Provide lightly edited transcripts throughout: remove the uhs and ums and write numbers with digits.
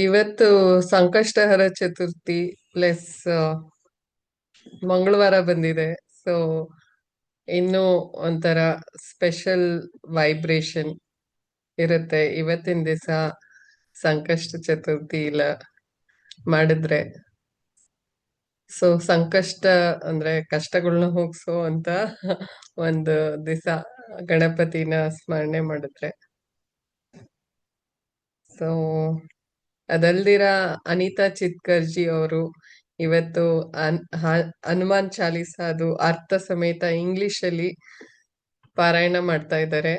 ಇವತ್ತು ಸಂಕಷ್ಟಹರ ಚತುರ್ಥಿ ಪ್ಲಸ್ ಮಂಗಳವಾರ ಬಂದಿದೆ. ಸೊ ಇನ್ನು ಒಂಥರ ಸ್ಪೆಷಲ್ ವೈಬ್ರೇಷನ್ ಇರುತ್ತೆ ಇವತ್ತಿನ ದಿವಸ ಸಂಕಷ್ಟ ಚತುರ್ಥಿ ಇಲ್ಲ ಮಾಡಿದ್ರೆ. ಸೊ ಸಂಕಷ್ಟ ಅಂದ್ರೆ ಕಷ್ಟಗಳನ್ನ ಹೋಗ್ಸೋ ಅಂತ ಒಂದು ದಿವಸ ಗಣಪತಿನ ಸ್ಮರಣೆ ಮಾಡಿದ್ರೆ. ಸೊ ಅದಲ್ದಿರ ಅನಿತಾ ಚಿತ್ಕರ್ಜಿ ಅವರು ಇವತ್ತು ಹನುಮಾನ್ ಚಾಲೀಸ ಅದು ಅರ್ಥ ಸಮೇತ ಇಂಗ್ಲಿಷ್ ಅಲ್ಲಿ ಪಾರಾಯಣ ಮಾಡ್ತಾ ಇದ್ದಾರೆ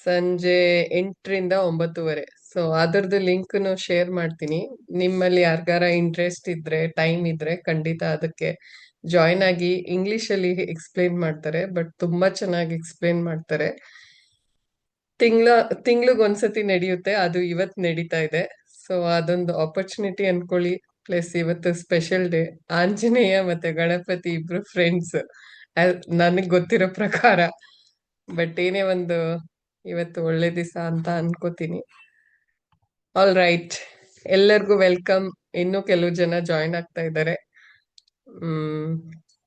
ಸಂಜೆ 8ರಿಂದ 9ವರೆ. ಸೊ ಅದರದ್ದು ಲಿಂಕ್ನು ಶೇರ್ ಮಾಡ್ತೀನಿ. ನಿಮ್ಮಲ್ಲಿ ಯಾರಿಗಾರ ಇಂಟ್ರೆಸ್ಟ್ ಇದ್ರೆ ಟೈಮ್ ಇದ್ರೆ ಖಂಡಿತ ಅದಕ್ಕೆ ಜಾಯ್ನ್ ಆಗಿ. ಇಂಗ್ಲಿಷ್ ಅಲ್ಲಿ ಎಕ್ಸ್ಪ್ಲೇನ್ ಮಾಡ್ತಾರೆ, ಬಟ್ ತುಂಬಾ ಚೆನ್ನಾಗಿ ಎಕ್ಸ್ಪ್ಲೇನ್ ಮಾಡ್ತಾರೆ. ತಿಂಗಳ ತಿಂಗ್ಳಿಗೊಂದ್ಸತಿ ನಡೆಯುತ್ತೆ, ಅದು ಇವತ್ತು ನಡೀತಾ ಇದೆ. ಸೊ ಅದೊಂದು ಆಪರ್ಚುನಿಟಿ ಅನ್ಕೊಳ್ಳಿ. ಪ್ಲಸ್ ಇವತ್ತು ಸ್ಪೆಷಲ್ ಡೇ. ಆಂಜನೇಯ ಮತ್ತೆ ಗಣಪತಿ ಇಬ್ರು ಫ್ರೆಂಡ್ಸ್ ನನಗ್ ಗೊತ್ತಿರೋ ಪ್ರಕಾರ. ಬಟ್ ಏನೇ ಒಂದು ಇವತ್ತು ಒಳ್ಳೆ ದಿವಸ ಅಂತ ಅನ್ಕೋತೀನಿ. ಆಲ್ ರೈಟ್, ಎಲ್ಲರಿಗೂ ವೆಲ್ಕಮ್. ಇನ್ನೂ ಕೆಲವು ಜನ ಜಾಯ್ನ್ ಆಗ್ತಾ ಇದ್ದಾರೆ. ಹ್ಮ್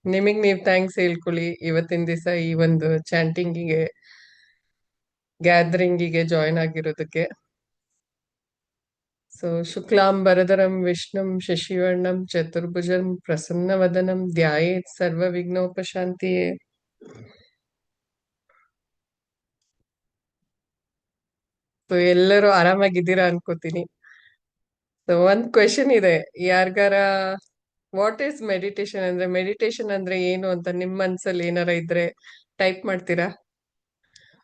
ನಿಮಗ್ ನೀವ್ ಥ್ಯಾಂಕ್ಸ್ ಹೇಳ್ಕೊಳ್ಳಿ ಇವತ್ತಿನ ದಿವಸ ಈ ಒಂದು ಚಾಂಟಿಂಗಿಗೆ ಗ್ಯಾದರಿಂಗಿಗೆ ಜಾಯ್ನ್ ಆಗಿರೋದಕ್ಕೆ. ಸೊ ಶುಕ್ಲಾಂಬರಧರಂ ವಿಷ್ಣುಂ ಶಶಿವರ್ಣಂ ಚತುರ್ಭುಜಂ ಪ್ರಸನ್ನವದನಂ ಧ್ಯಾಯೇತ್ ಸರ್ವ ವಿಘ್ನೋಪಶಾಂತಿಯೇ. ಸೊ ಎಲ್ಲರೂ ಆರಾಮಾಗಿದ್ದೀರಾ ಅನ್ಕೋತೀನಿ. ಸೊ ಒಂದ್ ಕ್ವೆಶನ್ ಇದೆ, ಯಾರ್ಗಾರ ವಾಟ್ ಈಸ್ ಮೆಡಿಟೇಷನ್ ಅಂದ್ರೆ, ಮೆಡಿಟೇಷನ್ ಅಂದ್ರೆ ಏನು ಅಂತ ನಿಮ್ ಮನ್ಸಲ್ಲಿ ಏನಾರ ಇದ್ರೆ ಟೈಪ್ ಮಾಡ್ತೀರಾ?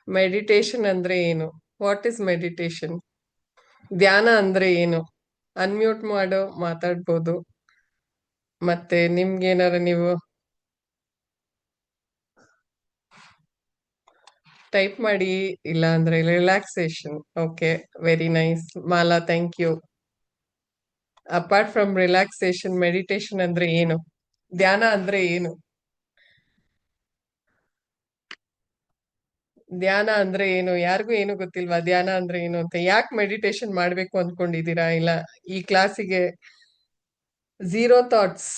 ಮೆಡಿಟೇಷನ್ ಅಂದ್ರೆ ಏನು? What is meditation? ಧ್ಯಾನ ಅಂದ್ರೆ ಏನು? ಅನ್ಮ್ಯೂಟ್ ಮಾಡೋ ಮಾತಾಡ್ಬೋದು. ಮತ್ತೆ ನಿಮ್ಗೇನಾರ ನೀವು ಟೈಪ್ ಮಾಡಿ. ಇಲ್ಲ ಅಂದ್ರೆ relaxation. Okay, very nice. Mala, thank you. Apart from relaxation, meditation ಅಂದ್ರೆ ಏನು? ಧ್ಯಾನ ಅಂದ್ರೆ ಏನು? ಧ್ಯಾನ ಅಂದ್ರೆ ಏನು? ಯಾರಿಗೂ ಏನು ಗೊತ್ತಿಲ್ವಾ ಧ್ಯಾನ ಅಂದ್ರೆ ಏನು ಅಂತ? ಯಾಕೆ ಮೆಡಿಟೇಷನ್ ಮಾಡ್ಬೇಕು ಅಂದ್ಕೊಂಡಿದೀರಾ? ಇಲ್ಲ ಈ ಕ್ಲಾಸಿಗೆ ಝೀರೋ ಥಾಟ್ಸ್,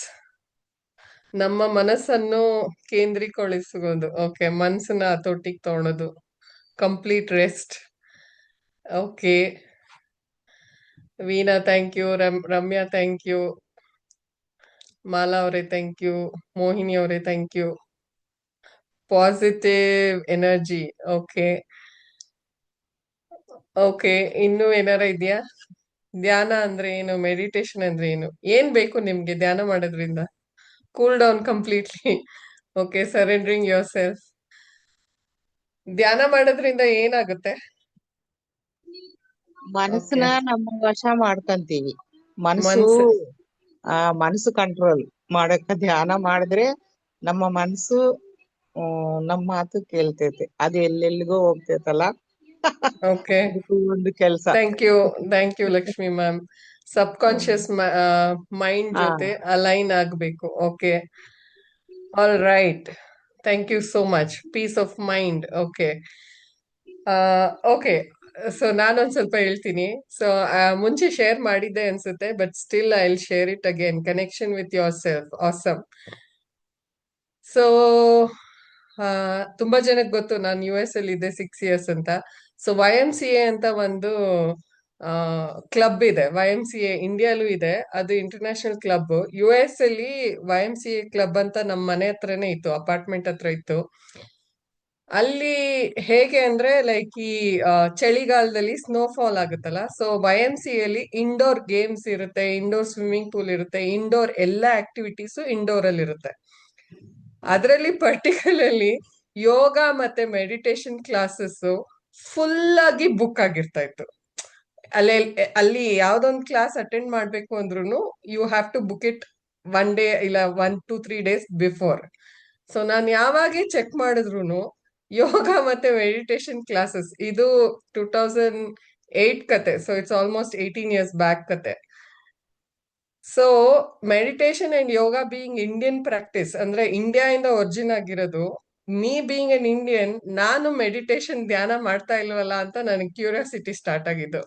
ನಮ್ಮ ಮನಸ್ಸನ್ನು ಕೇಂದ್ರೀಕರಿಸುವುದು. ಓಕೆ, ಮನಸ್ಸನ್ನ ಹತೋಟಿಗೆ ತಗೊಳೋದು, complete rest. Okay, Veena thank you, Ramya thank you, Mala ಅವರೇ ಥ್ಯಾಂಕ್ ಯು, ಮೋಹಿನಿ ಅವರೇ thank you. Positive energy. Okay okay, ಇನ್ನೂ ಏನಾರ ಇದೆಯಾ? ಧ್ಯಾನ ಅಂದ್ರೆ ಏನು? ಮೆಡಿಟೇಷನ್ ಅಂದ್ರೆ ಏನು? ಏನ್ ಬೇಕು ನಿಮ್ಗೆ ಧ್ಯಾನ ಮಾಡೋದ್ರಿಂದ? Cool down completely. Okay, surrendering yourself. ಧ್ಯಾನ ಮಾಡೋದ್ರಿಂದ ಏನಾಗುತ್ತೆ? ಓಕೆ, ಮನಸ್ಸನ್ನ ನಮ್ಮ ವಶ ಮಾಡ್ಕಂತೀವಿ. ಮನಸ್ಸು ಮನ್ಸ್ ಮನಸ್ಸು ಕಂಟ್ರೋಲ್ ಮಾಡಕ ಧ್ಯಾನ ಮಾಡಿದ್ರೆ ನಮ್ಮ ಮನಸ್ಸು ನಮ್ಮ ಮಾತು ಕೇಳ್ತೈತೆ. ಅದು ಎಲ್ಲೆಲ್ಲಿಗೋ ಹೋಗ್ತೈತಲ್ಲ. ಓಕೆ, ಅದಕ್ಕೂ ಒಂದು ಕೆಲ್ಸ. Thank you Lakshmi ma'am. Subconscious mind ಹಾ ಜೊತೆ ಅಲೈನ್ ಆಗ್ಬೇಕು. Okay, all right, thank you so much. Peace of mind. Okay okay. So ನಾನೊಂದ್ ಸ್ವಲ್ಪ ಹೇಳ್ತೀನಿ. ಸೊ ಮುಂಚೆ ಶೇರ್ ಮಾಡಿದ್ದೆ ಅನ್ಸುತ್ತೆ, but still I will share it again. Connection with yourself, awesome. So ತುಂಬಾ ಜನಕ್ಕೆ ಗೊತ್ತು ನಾನು ಯು ಎಸ್ ಅಲ್ಲಿ ಇದ್ದೆ 6 ಇಯರ್ಸ್ ಅಂತ. So Y M C A ಅಂತ ಒಂದು ಕ್ಲಬ್ ಇದೆ. ವೈ ಎಂ ಸಿ ಎ ಇಂಡಿಯಾಲೂ ಇದೆ, ಅದು ಇಂಟರ್ನ್ಯಾಷನಲ್ ಕ್ಲಬ್. ಯು ಎಸ್ ಅಲ್ಲಿ Y M C A club ಅಂತ ನಮ್ಮ ಮನೆ ಹತ್ರನೇ ಇತ್ತು, ಅಪಾರ್ಟ್ಮೆಂಟ್ ಹತ್ರ ಇತ್ತು. ಅಲ್ಲಿ ಹೇಗೆ ಅಂದ್ರೆ ಲೈಕ್ ಈ ಚಳಿಗಾಲದಲ್ಲಿ ಸ್ನೋಫಾಲ್ ಆಗುತ್ತಲ್ಲ, ಸೊ ವೈ ಎಂ ಸಿ ಅಲ್ಲಿ ಇಂಡೋರ್ ಗೇಮ್ಸ್ ಇರುತ್ತೆ, ಇಂಡೋರ್ ಸ್ವಿಮ್ಮಿಂಗ್ ಪೂಲ್ ಇರುತ್ತೆ, ಇಂಡೋರ್ ಎಲ್ಲ ಆಕ್ಟಿವಿಟೀಸು ಇಂಡೋರ್ ಅಲ್ಲಿ ಇರುತ್ತೆ. ಅದರಲ್ಲಿ ಪರ್ಟಿಕ್ಯುಲರ್ಲಿ ಯೋಗ ಮತ್ತೆ ಮೆಡಿಟೇಷನ್ ಕ್ಲಾಸಸ್ ಫುಲ್ ಆಗಿ ಬುಕ್ ಆಗಿರ್ತಾ ಇತ್ತು. ಅಲ್ಲಿ ಅಲ್ಲಿ ಯಾವ್ದೊಂದು ಕ್ಲಾಸ್ ಅಟೆಂಡ್ ಮಾಡ್ಬೇಕು ಅಂದ್ರೂ you have to book it 1 day ಇಲ್ಲ 1 to 3 days ಬಿಫೋರ್. ಸೊ ನಾನು ಯಾವಾಗೆ ಚೆಕ್ ಮಾಡಿದ್ರು ಯೋಗ ಮತ್ತೆ ಮೆಡಿಟೇಷನ್ ಕ್ಲಾಸಸ್ ಇದು 2008 ಕತೆ. So it's almost 18 years back ಕತೆ. So meditation and yoga being Indian practice ಅಂದ್ರೆ ಇಂಡಿಯಾ ಇಂದ ಒರಿಜಿನ್ ಆಗಿರೋದು. ಮೀ ಬೀಯಿಂಗ್ ಅನ್ ಇಂಡಿಯನ್, ನಾನು ಮೆಡಿಟೇಷನ್ ಧ್ಯಾನ ಮಾಡ್ತಾ ಇಲ್ವಲ್ಲ ಅಂತ ನನಗೆ ಕ್ಯೂರಿಯಾಸಿಟಿ ಸ್ಟಾರ್ಟ್ ಆಗಿದ್ದು.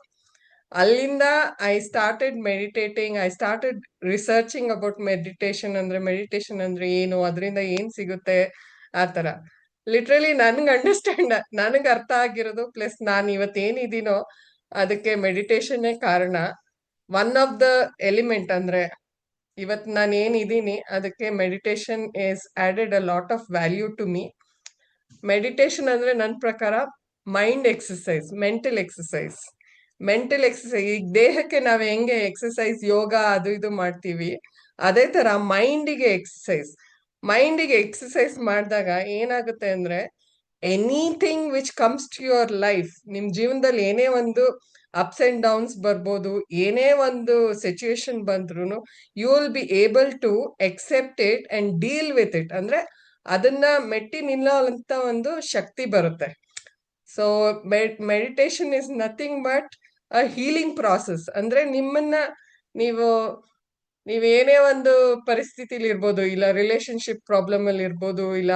ಅಲ್ಲಿಂದ I started meditating, I started researching about meditation ಅಂದ್ರೆ ಏನು, ಅದರಿಂದ ಏನ್ ಸಿಗುತ್ತೆ ಆ ತರ. ಲಿಟ್ರಲಿ ನನಗ್ ಅರ್ಥ ಆಗಿರೋದು, ಪ್ಲಸ್ ನಾನು ಇವತ್ತೇನಿದ್ದೀನೋ ಅದಕ್ಕೆ ಮೆಡಿಟೇಷನ್ನೇ ಕಾರಣ. ಒನ್ ಆಫ್ ದ ಎಲಿಮೆಂಟ್ ಅಂದ್ರೆ ಇವತ್ ನಾನು ಏನಿದ್ದೀನಿ ಅದಕ್ಕೆ meditation is added a lot of value to me. Meditation ಅಂದ್ರೆ ನನ್ನ ಪ್ರಕಾರ ಮೈಂಡ್ ಎಕ್ಸಸೈಸ್, ಮೆಂಟಲ್ ಎಕ್ಸಸೈಸ್. ಈಗ ದೇಹಕ್ಕೆ ನಾವ್ ಹೆಂಗೆ ಎಕ್ಸಸೈಸ್, ಯೋಗ ಅದು ಇದು ಮಾಡ್ತೀವಿ, ಅದೇ ತರ ಮೈಂಡಿಗೆ ಎಕ್ಸಸೈಸ್ ಮಾಡಿದಾಗ ಏನಾಗುತ್ತೆ ಅಂದ್ರೆ anything which comes to your life, ನಿಮ್ ಜೀವನದಲ್ಲಿ ಏನೇ ಒಂದು ಅಪ್ಸ್ ಅಂಡ್ ಡೌನ್ಸ್ ಬರ್ಬೋದು, ಏನೇ ಒಂದು ಸಿಚುಯೇಷನ್ ಬಂದ್ರು you will be able to accept it and deal with it. ಅಂದ್ರೆ ಅದನ್ನ ಮೆಟ್ಟಿ ನಿಲ್ಲೋಂತ ಒಂದು ಶಕ್ತಿ ಬರುತ್ತೆ. So meditation is nothing but a healing process. ಅಂದ್ರೆ ನಿಮ್ಮನ್ನ ನೀವು ನೀವೇನೇ ಒಂದು ಪರಿಸ್ಥಿತಿಲಿ ಇರ್ಬೋದು, ಇಲ್ಲ ರಿಲೇಶನ್ಶಿಪ್ ಪ್ರಾಬ್ಲಮ್ ಅಲ್ಲಿ ಇರ್ಬೋದು, ಇಲ್ಲ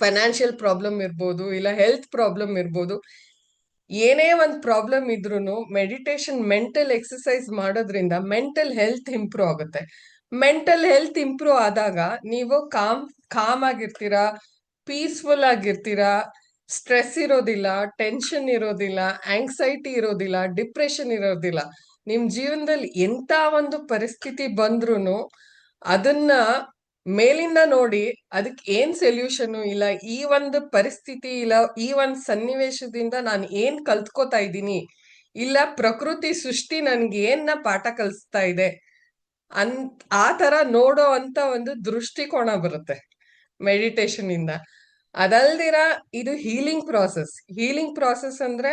ಫೈನಾನ್ಷಿಯಲ್ ಪ್ರಾಬ್ಲಮ್ ಇರ್ಬೋದು, ಇಲ್ಲ ಹೆಲ್ತ್ ಪ್ರಾಬ್ಲಮ್ ಇರ್ಬೋದು, ಏನೇ ಒಂದು ಪ್ರಾಬ್ಲಮ್ ಇದ್ರೂನು ಮೆಡಿಟೇಷನ್, ಮೆಂಟಲ್ ಎಕ್ಸಸೈಸ್ ಮಾಡೋದ್ರಿಂದ ಮೆಂಟಲ್ ಹೆಲ್ತ್ ಇಂಪ್ರೂವ್ ಆಗುತ್ತೆ. ಮೆಂಟಲ್ ಹೆಲ್ತ್ ಇಂಪ್ರೂವ್ ಆದಾಗ ನೀವು ಕಾಮ್ ಆಗಿರ್ತೀರಾ, ಪೀಸ್ಫುಲ್ ಆಗಿರ್ತೀರಾ, ಸ್ಟ್ರೆಸ್ ಇರೋದಿಲ್ಲ, ಟೆನ್ಷನ್ ಇರೋದಿಲ್ಲ, ಆಂಗ್ಸೈಟಿ ಇರೋದಿಲ್ಲ, ಡಿಪ್ರೆಷನ್ ಇರೋದಿಲ್ಲ. ನಿಮ್ ಜೀವನದಲ್ಲಿ ಎಂತ ಒಂದು ಪರಿಸ್ಥಿತಿ ಬಂದ್ರೂನು ಅದನ್ನ ಮೇಲಿಂದ ನೋಡಿ ಅದಕ್ಕೆ ಏನ್ ಸೊಲ್ಯೂಷನ್, ಇಲ್ಲ ಈ ಒಂದು ಪರಿಸ್ಥಿತಿ, ಇಲ್ಲ ಈ ಒಂದು ಸನ್ನಿವೇಶದಿಂದ ನಾನು ಏನ್ ಕಲ್ತ್ಕೋತಾ ಇದ್ದೀನಿ, ಇಲ್ಲ ಪ್ರಕೃತಿ ಸೃಷ್ಟಿ ನನ್ಗೆ ಏನ್ನ ಪಾಠ ಕಲಿಸ್ತಾ ಇದೆ ಆ ತರ ನೋಡೋ ಅಂತ ಒಂದು ದೃಷ್ಟಿಕೋನ ಬರುತ್ತೆ ಮೆಡಿಟೇಷನ್ ಇಂದ. ಅದಲ್ದಿರ ಇದು ಹೀಲಿಂಗ್ ಪ್ರಾಸೆಸ್ ಅಂದ್ರೆ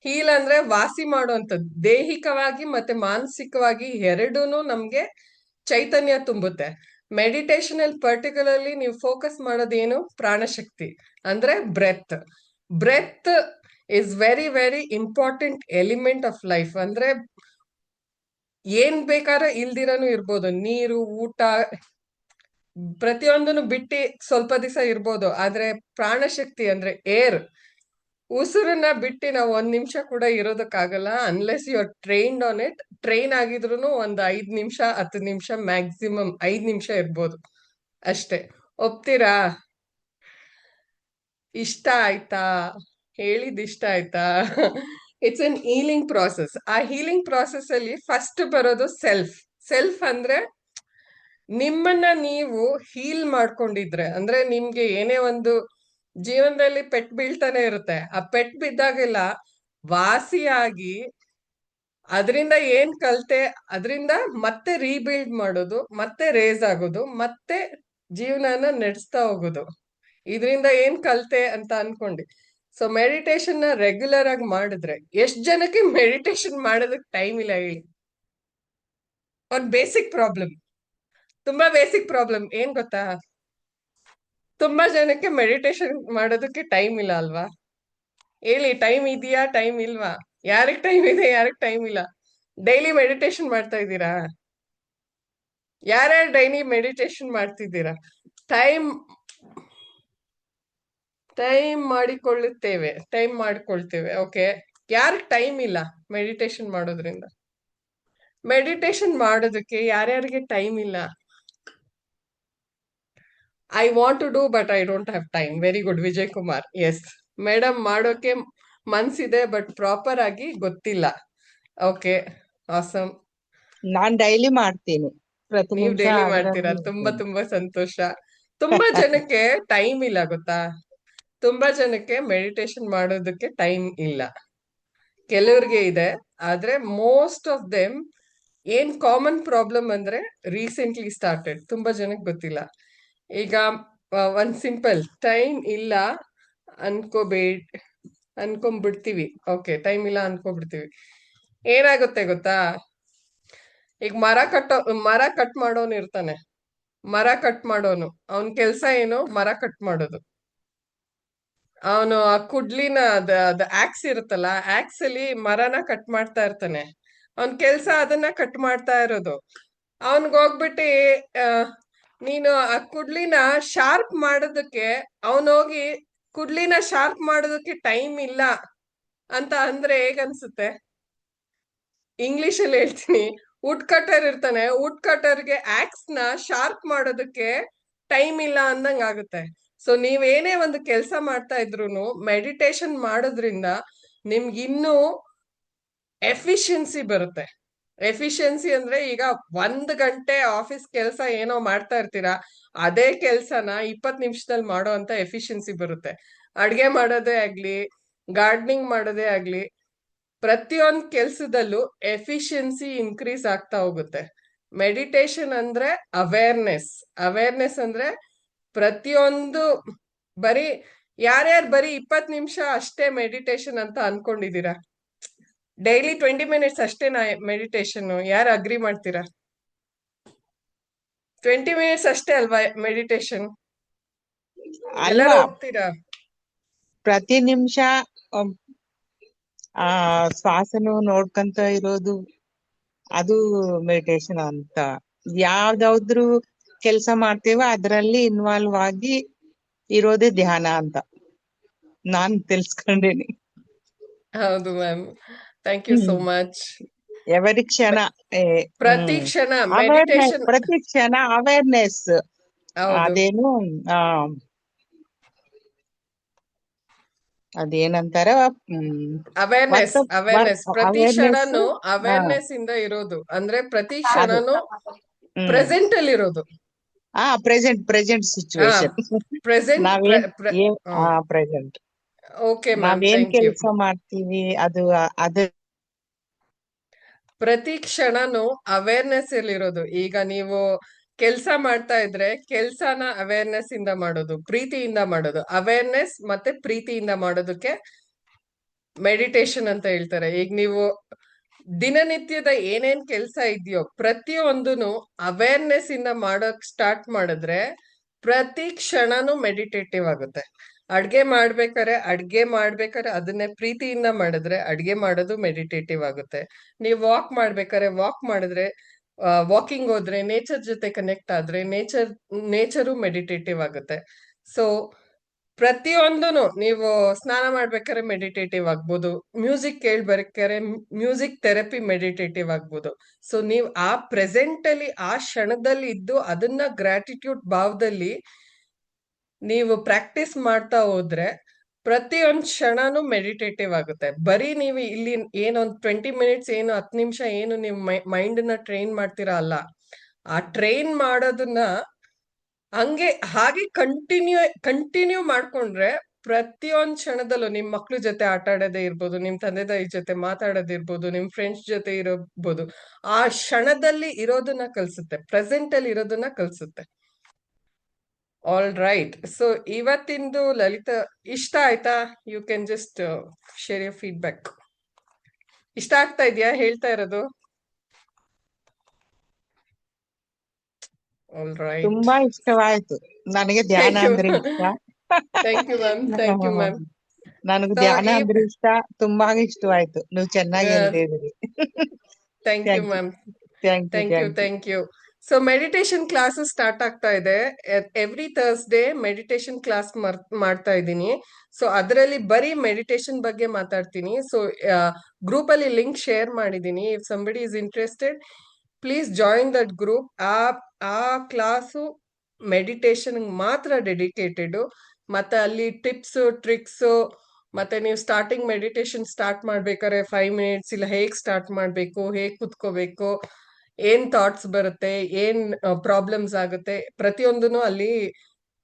ಹೀಲ್ ಅಂದ್ರೆ ವಾಸಿ ಮಾಡುವಂಥದ್ದು, ದೈಹಿಕವಾಗಿ ಮತ್ತೆ ಮಾನಸಿಕವಾಗಿ ಎರಡೂನು ನಮ್ಗೆ ಚೈತನ್ಯ ತುಂಬುತ್ತೆ. ಮೆಡಿಟೇಷನ್ ಅಲ್ಲಿ ಪರ್ಟಿಕ್ಯುಲರ್ಲಿ ನೀವು ಫೋಕಸ್ ಮಾಡೋದೇನು, ಪ್ರಾಣಶಕ್ತಿ ಅಂದ್ರೆ breath is very very important element of life. ಅಂದ್ರೆ ಏನ್ ಬೇಕಾದ್ರೆ ಇಲ್ದಿರನು ಇರ್ಬೋದು, ನೀರು, ಊಟ, ಪ್ರತಿಯೊಂದನ್ನು ಬಿಟ್ಟು ಸ್ವಲ್ಪ ದಿವಸ ಇರ್ಬೋದು, ಆದ್ರೆ ಪ್ರಾಣಶಕ್ತಿ ಅಂದ್ರೆ ಏರ್, ಉಸಿರನ್ನ ಬಿಟ್ಟು ನಾವು 1 ನಿಮಿಷ ಕೂಡ ಇರೋದಕ್ಕಾಗಲ್ಲ unless you are trained on it. Train ಆಗಿದ್ರು ಒಂದ್ 5 ನಿಮಿಷ 10 ನಿಮಿಷ, ಮ್ಯಾಕ್ಸಿಮಮ್ 5 ನಿಮಿಷ ಇರ್ಬೋದು ಅಷ್ಟೇ. ಒಪ್ತೀರಾ? ಇಷ್ಟ ಆಯ್ತಾ? ಇಷ್ಟ ಆಯ್ತಾ? It's an healing process. ಆ ಹೀಲಿಂಗ್ ಪ್ರಾಸೆಸ್ ಅಲ್ಲಿ ಫಸ್ಟ್ ಬರೋದು ಸೆಲ್ಫ್ ಅಂದ್ರೆ ನಿಮ್ಮನ್ನ ನೀವು ಹೀಲ್ ಮಾಡ್ಕೊಂಡಿದ್ರೆ, ಅಂದ್ರೆ ನಿಮ್ಗೆ ಏನೇ ಒಂದು ಜೀವನದಲ್ಲಿ ಪೆಟ್ ಬೀಳ್ತಾನೆ ಇರುತ್ತೆ, ಆ ಪೆಟ್ ಬಿದ್ದಾಗೆಲ್ಲ ವಾಸಿಯಾಗಿ ಅದರಿಂದ ಏನ್ ಕಲ್ತೆ, ಅದರಿಂದ ಮತ್ತೆ ರೀಬಿಲ್ಡ್ ಮಾಡೋದು, ಮತ್ತೆ ರೇಸ್ ಆಗೋದು, ಮತ್ತೆ ಜೀವನನ ನಡೆಸ್ತಾ ಹೋಗೋದು, ಇದರಿಂದ ಏನ್ ಕಲ್ತೆ ಅಂತ ಅನ್ಕೊಂಡಿ. ಸೊ ಮೆಡಿಟೇಷನ್ ನ ರೆಗ್ಯುಲರ್ ಆಗಿ ಮಾಡಿದ್ರೆ, ಎಷ್ಟ್ ಜನಕ್ಕೆ ಮೆಡಿಟೇಷನ್ ಮಾಡೋದಕ್ಕೆ ಟೈಮ್ ಇಲ್ಲ ಹೇಳಿ? ಒಂದ್ ತುಂಬಾ ಬೇಸಿಕ್ ಪ್ರಾಬ್ಲಮ್ ಏನ್ ಗೊತ್ತಾ, ತುಂಬಾ ಜನಕ್ಕೆ ಮೆಡಿಟೇಷನ್ ಮಾಡೋದಕ್ಕೆ ಟೈಮ್ ಇಲ್ಲ ಅಲ್ವಾ? ಹೇಳಿ, ಟೈಮ್ ಇದೆಯಾ, ಟೈಮ್ ಇಲ್ವಾ? ಯಾರಿಗ್ ಟೈಮ್ ಇದೆ, ಯಾರಿಗ್ ಟೈಮ್ ಇಲ್ಲ? ಡೈಲಿ ಮೆಡಿಟೇಷನ್ ಮಾಡ್ತಾ ಇದ್ದೀರಾ? ಯಾರ್ಯಾರು ಡೈಲಿ ಮೆಡಿಟೇಷನ್ ಮಾಡ್ತಿದ್ದೀರಾ? ಟೈಮ್ ಟೈಮ್ ಮಾಡಿಕೊಳ್ತೇವೆ. ಓಕೆ, ಯಾರಿಗ್ ಟೈಮ್ ಇಲ್ಲ ಮೆಡಿಟೇಷನ್ ಮಾಡೋದ್ರಿಂದ? ಮೆಡಿಟೇಷನ್ ಮಾಡೋದಕ್ಕೆ ಯಾರ್ಯಾರಿಗೆ ಟೈಮ್ ಇಲ್ಲ? I want to do but I don't have time. Very good Vijay Kumar. Yes madam, ಮಾಡೋಕೆ ಮನ್ಸಿದೆ ಬಟ್ ಪ್ರಾಪರ್ ಆಗಿ ಗೊತ್ತಿಲ್ಲ. Okay, awesome. ನಾನ್ ಡೈಲಿ ಮಾಡ್ತೀನಿ, ಪ್ರತಿ ನೀವ್ ನಿಮಿಷ ಡೈಲಿ ಆದ್ರೆ ಮಾಡ್ತೀರಾ? ತುಂಬಾ ಮಾಡ್ತೀನಿ. ತುಂಬಾ ಸಂತೋಷ. ತುಂಬಾ ಜನಕ್ಕೆ ಟೈಮ್ ಇಲ್ಲ ಗೊತ್ತಾ? ತುಂಬಾ ಜನಕ್ಕೆ ಮೆಡಿಟೇಷನ್ ಮಾಡೋದಕ್ಕೆ ಟೈಮ್ ಇಲ್ಲ. ಕೆಲವ್ರಿಗೆ ಇದೆ, ಆದ್ರೆ ಮೋಸ್ಟ್ ಆಫ್ ದೆಮ್ ಏನ್ ಕಾಮನ್ ಪ್ರಾಬ್ಲಮ್ ಅಂದ್ರೆ ರೀಸೆಂಟ್ಲಿ ಸ್ಟಾರ್ಟೆಡ್, ತುಂಬಾ ಜನಕ್ಕೆ ಗೊತ್ತಿಲ್ಲ. ಈಗ ಒಂದ್ ಸಿಂಪಲ್, ಟೈಮ್ ಇಲ್ಲ ಅನ್ಕೋಬೇಡ್ ಅನ್ಕೊಂಡ್ಬಿಡ್ತೀವಿ. ಓಕೆ, ಟೈಮ್ ಇಲ್ಲ ಅನ್ಕೋಬಿಡ್ತೀವಿ. ಏನಾಗುತ್ತೆ ಗೊತ್ತಾ, ಈಗ ಮರ ಕಟ್ ಮಾಡೋನು ಇರ್ತಾನೆ, ಅವನ್ ಕೆಲ್ಸ ಏನು, ಮರ ಕಟ್ ಮಾಡೋದು. ಅವನು ಆ ಕುಡ್ಲಿನ ಆಕ್ಸ್ ಇರುತ್ತಲ್ಲ, ಆಕ್ಸ್ ಅಲ್ಲಿ ಮರನ ಕಟ್ ಮಾಡ್ತಾ ಇರ್ತಾನೆ. ಅವನ್ ಕೆಲ್ಸ ಅದನ್ನ ಕಟ್ ಮಾಡ್ತಾ ಇರೋದು. ಅವನ್ಗೋಗ್ಬಿಟ್ಟು ಆ, ನೀನು ಆ ಕುಡ್ಲಿನ ಶಾರ್ಪ್ ಮಾಡೋದಕ್ಕೆ, ಅವನೋಗಿ ಕುಡ್ಲಿನ ಶಾರ್ಪ್ ಮಾಡೋದಕ್ಕೆ ಟೈಮ್ ಇಲ್ಲ ಅಂತ ಅಂದ್ರೆ ಹೇಗನ್ಸುತ್ತೆ? ಇಂಗ್ಲಿಷ್ ಅಲ್ಲಿ ಹೇಳ್ತೀನಿ. ವುಡ್ ಕಟರ್ ಇರ್ತಾನೆ, ವುಡ್ ಕಟರ್ಗೆ ಆಕ್ಸ್ ನ ಶಾರ್ಪ್ ಮಾಡೋದಕ್ಕೆ ಟೈಮ್ ಇಲ್ಲ ಅಂದಂಗ್ ಆಗುತ್ತೆ. ಸೊ ನೀವೇನೇ ಒಂದು ಕೆಲಸ ಮಾಡ್ತಾ ಇದ್ರು ಮೆಡಿಟೇಷನ್ ಮಾಡೋದ್ರಿಂದ ನಿಮ್ಗೆ ಇನ್ನೂ ಎಫಿಷಿಯನ್ಸಿ ಬರುತ್ತೆ. ಎಫಿಷಿಯನ್ಸಿ ಅಂದ್ರೆ ಈಗ 1 ಗಂಟೆ ಆಫೀಸ್ ಕೆಲಸ ಏನೋ ಮಾಡ್ತಾ ಇರ್ತೀರಾ, ಅದೇ ಕೆಲ್ಸನ 20 ನಿಮಿಷದಲ್ಲಿ ಮಾಡೋ ಅಂತ ಎಫಿಷಿಯನ್ಸಿ ಬರುತ್ತೆ. ಅಡ್ಗೆ ಮಾಡೋದೇ ಆಗ್ಲಿ, ಗಾರ್ಡನಿಂಗ್ ಮಾಡೋದೇ ಆಗ್ಲಿ, ಪ್ರತಿಯೊಂದು ಕೆಲ್ಸದಲ್ಲೂ ಎಫಿಷಿಯನ್ಸಿ ಇನ್ಕ್ರೀಸ್ ಆಗ್ತಾ ಹೋಗುತ್ತೆ. ಮೆಡಿಟೇಷನ್ ಅಂದ್ರೆ ಅವೇರ್ನೆಸ್. ಅವೇರ್ನೆಸ್ ಅಂದ್ರೆ ಪ್ರತಿಯೊಂದು ಬರೀ ಯಾರ್ಯಾರು ಬರೀ 20 ನಿಮಿಷ ಅಷ್ಟೇ ಮೆಡಿಟೇಷನ್ ಅಂತ ಅನ್ಕೊಂಡಿದೀರಾ? ಡೈಲಿ 20 ಮಿನಿಟ್ಸ್ ಅಷ್ಟೇನಾ ಮೆಡಿಟೇಷನ್? ಯಾರು ಅಗ್ರಿ ಮಾಡ್ತೀರಾ? 20 ಮಿನಿಟ್ಸ್ ಅಷ್ಟೇ ಅಲ್ವಾ ಮೆಡಿಟೇಷನ್? ಎಲ್ಲರೂ ಅಲ್ವಾ, ಒಪ್ತೀರಾ? ಪ್ರತಿ ನಿಮಿಷ ಆ ಶ್ವಾಸನು ನೋಡ್ಕೊಂತ ಇರೋದು ಅದು ಮೆಡಿಟೇಷನ್ ಅಂತ. ಯಾವ್ದಾದ್ರು ಕೆಲಸ ಮಾಡ್ತೇವೋ ಅದ್ರಲ್ಲಿ ಇನ್ವಾಲ್ವ್ ಆಗಿ ಇರೋದೇ ಧ್ಯಾನ ಅಂತ ನಾನ್ ತಿಳ್ಸ್ಕೊಂಡೇನಿ. ಹೌದು ma'am, thank you so much. Every ಕ್ಷಣ ಪ್ರತಿ ಕ್ಷಣ ಅವೇರ್ನೆಸ್, ಮೆಡಿಟೇಷನ್. ಪ್ರತಿ ಕ್ಷಣ ಅವೇರ್ನೆಸ್. ಹೌದು, ಅದೇನು ಆ ಅದೇನಂತಾರ ಅವೇರ್ನೆಸ್. ಅವೇರ್ನೆಸ್ ಪ್ರತಿ ಅವೇರ್ನೆಸ್. ಕ್ಷಣನು ಅವೇರ್ನೆಸ್ ಇಂದ ಇರೋದು ಅಂದ್ರೆ ಪ್ರತಿ ಅದು ಕ್ಷಣನು ಪ್ರೆಸೆಂಟ್ ಅಲ್ಲಿ ಇರೋದು. ಪ್ರೆಸೆಂಟ್ ಹಾ, ಸಿಚುವೇಶನ್. ಪ್ರೆಸೆಂಟ್. ನಾವೇನ್ ಪ್ರೆಸೆಂಟ್ ಓಕೆ ಮ್ಯಾಮ್, ನಾವೇನ್ ಥ್ಯಾಂಕ್ ಯು. ಕೆಲಸ ಮಾಡ್ತೀವಿ ಅದು ಪ್ರತಿ ಕ್ಷಣನು ಅವೇರ್ನೆಸ್ ಇರೋದು. ಈಗ ನೀವು ಕೆಲ್ಸ ಮಾಡ್ತಾ ಇದ್ರೆ ಕೆಲ್ಸನ ಅವೇರ್ನೆಸ್ ಇಂದ ಮಾಡೋದು, ಪ್ರೀತಿಯಿಂದ ಮಾಡೋದು. ಅವೇರ್ನೆಸ್ ಮತ್ತೆ ಪ್ರೀತಿಯಿಂದ ಮಾಡೋದಕ್ಕೆ ಮೆಡಿಟೇಷನ್ ಅಂತ ಹೇಳ್ತಾರೆ. ಈಗ ನೀವು ದಿನನಿತ್ಯದ ಏನೇನ್ ಕೆಲ್ಸ ಇದೆಯೋ ಪ್ರತಿಯೊಂದನು ಅವೇರ್ನೆಸ್ ಇಂದ ಮಾಡೋಕ್ ಸ್ಟಾರ್ಟ್ ಮಾಡಿದ್ರೆ ಪ್ರತಿ ಕ್ಷಣನೂ ಮೆಡಿಟೇಟಿವ್ ಆಗುತ್ತೆ. ಅಡ್ಗೆ ಮಾಡ್ಬೇಕಾರೆ ಅದನ್ನೇ ಪ್ರೀತಿಯಿಂದ ಮಾಡಿದ್ರೆ ಅಡ್ಗೆ ಮಾಡೋದು ಮೆಡಿಟೇಟಿವ್ ಆಗುತ್ತೆ. ನೀವು ವಾಕ್ ಮಾಡಿದ್ರೆ, ವಾಕಿಂಗ್ ಹೋದ್ರೆ, ನೇಚರ್ ಜೊತೆ ಕನೆಕ್ಟ್ ಆದ್ರೆ ನೇಚರು ಮೆಡಿಟೇಟಿವ್ ಆಗುತ್ತೆ. ಸೊ ಪ್ರತಿಯೊಂದನು ನೀವು ಸ್ನಾನ ಮಾಡ್ಬೇಕಾದ್ರೆ ಮೆಡಿಟೇಟಿವ್ ಆಗ್ಬೋದು, ಮ್ಯೂಸಿಕ್ ಕೇಳ್ಬೇಕಾದ್ರೆ ಮ್ಯೂಸಿಕ್ ಥೆರಪಿ ಮೆಡಿಟೇಟಿವ್ ಆಗ್ಬೋದು. ಸೊ ನೀವು ಆ ಪ್ರೆಸೆಂಟ್ ಅಲ್ಲಿ ಆ ಕ್ಷಣದಲ್ಲಿ ಇದ್ದು ಅದನ್ನ ಗ್ರಾಟಿಟ್ಯೂಡ್ ಭಾವದಲ್ಲಿ ನೀವು ಪ್ರಾಕ್ಟೀಸ್ ಮಾಡ್ತಾ ಹೋದ್ರೆ ಪ್ರತಿಯೊಂದು ಕ್ಷಣನೂ ಮೆಡಿಟೇಟಿವ್ ಆಗುತ್ತೆ. ಬರೀ ನೀವು ಇಲ್ಲಿ ಏನೊಂದ್ 20 ಮಿನಿಟ್ಸ್ ಏನು 10 ನಿಮಿಷ ಏನು ನೀವು ಮೈಂಡ್ ನ ಟ್ರೈನ್ ಮಾಡ್ತೀರಾ ಅಲ್ಲ, ಆ ಟ್ರೈನ್ ಮಾಡೋದನ್ನ ಹಾಗೆ ಕಂಟಿನ್ಯೂ ಮಾಡ್ಕೊಂಡ್ರೆ ಪ್ರತಿಯೊಂದ್ ಕ್ಷಣದಲ್ಲೂ ನಿಮ್ ಮಕ್ಳ ಜೊತೆ ಆಟ ಆಡೋದೇ ಇರ್ಬೋದು, ನಿಮ್ ತಂದೆ ತಾಯಿ ಜೊತೆ ಮಾತಾಡೋದಿರ್ಬೋದು, ನಿಮ್ ಫ್ರೆಂಡ್ಸ್ ಜೊತೆ ಇರಬಹುದು, ಆ ಕ್ಷಣದಲ್ಲಿ ಇರೋದನ್ನ ಕಲ್ಸುತ್ತೆ, ಪ್ರೆಸೆಂಟ್ ಅಲ್ಲಿ ಇರೋದನ್ನ ಕಲ್ಸುತ್ತೆ. All right. ಸೊ ಇವತ್ತಿಂದು ಲಲಿತಾ ಇಷ್ಟ ಆಯ್ತಾ? You can just share your feedback. ಇಷ್ಟ ಆಗ್ತಾ ಇದೆಯಾ ಹೇಳ್ತಾ ಇರೋದು? ಆಲ್ ರೈಟ್, ತುಂಬಾ ಇಷ್ಟವಾಯ್ತು. ನನಗೆ ಧ್ಯಾನ ಥ್ಯಾಂಕ್ ಯು. ಅಂದ್ರೆ ಇಷ್ಟ. Thank you ma'am, thank you ma'am. ನನಗೆ ಸೊ ಧ್ಯಾನ ಈ ಅಂದ್ರೆ ಇಷ್ಟ. ತುಂಬಾ ಇಷ್ಟವಾಯ್ತು. ನೀವು ಚೆನ್ನಾಗಿ ಹೇಳ್ತಿದ್ದೀರಿ. Thank you ma'am, thank you. Thank you. So meditation classes start ಆಗ್ತಾ ಇದೆ. ಎವ್ರಿ ಥರ್ಸ್ಡೇ ಮೆಡಿಟೇಷನ್ ಕ್ಲಾಸ್ ಮಾಡ್ತಾ ಇದ್ದೀನಿ. ಸೊ ಅದರಲ್ಲಿ ಬರೀ ಮೆಡಿಟೇಷನ್ ಬಗ್ಗೆ ಮಾತಾಡ್ತೀನಿ. ಸೊ ಗ್ರೂಪ್ ಅಲ್ಲಿ ಲಿಂಕ್ ಶೇರ್ ಮಾಡಿದ್ದೀನಿ. If somebody is interested please join that group. ಆ ಕ್ಲಾಸು ಮೆಡಿಟೇಷನ್ ಮಾತ್ರ ಡೆಡಿಕೇಟೆಡ್. ಮತ್ತೆ ಅಲ್ಲಿ ಟಿಪ್ಸ್ ಟ್ರಿಕ್ಸ್, ಮತ್ತೆ ನೀವು ಸ್ಟಾರ್ಟಿಂಗ್ ಮೆಡಿಟೇಷನ್ ಸ್ಟಾರ್ಟ್ ಮಾಡ್ಬೇಕಾದ್ರೆ 5 ಮಿನಿಟ್ಸ್ ಇಲ್ಲ ಹೇಗ್ ಸ್ಟಾರ್ಟ್ ಮಾಡ್ಬೇಕು, ಹೇಗ್ ಕುತ್ಕೋಬೇಕು, ಏನ್ ಥಾಟ್ಸ್ ಬರುತ್ತೆ, ಏನ್ ಪ್ರಾಬ್ಲಮ್ಸ್ ಆಗುತ್ತೆ, ಪ್ರತಿಯೊಂದನು ಅಲ್ಲಿ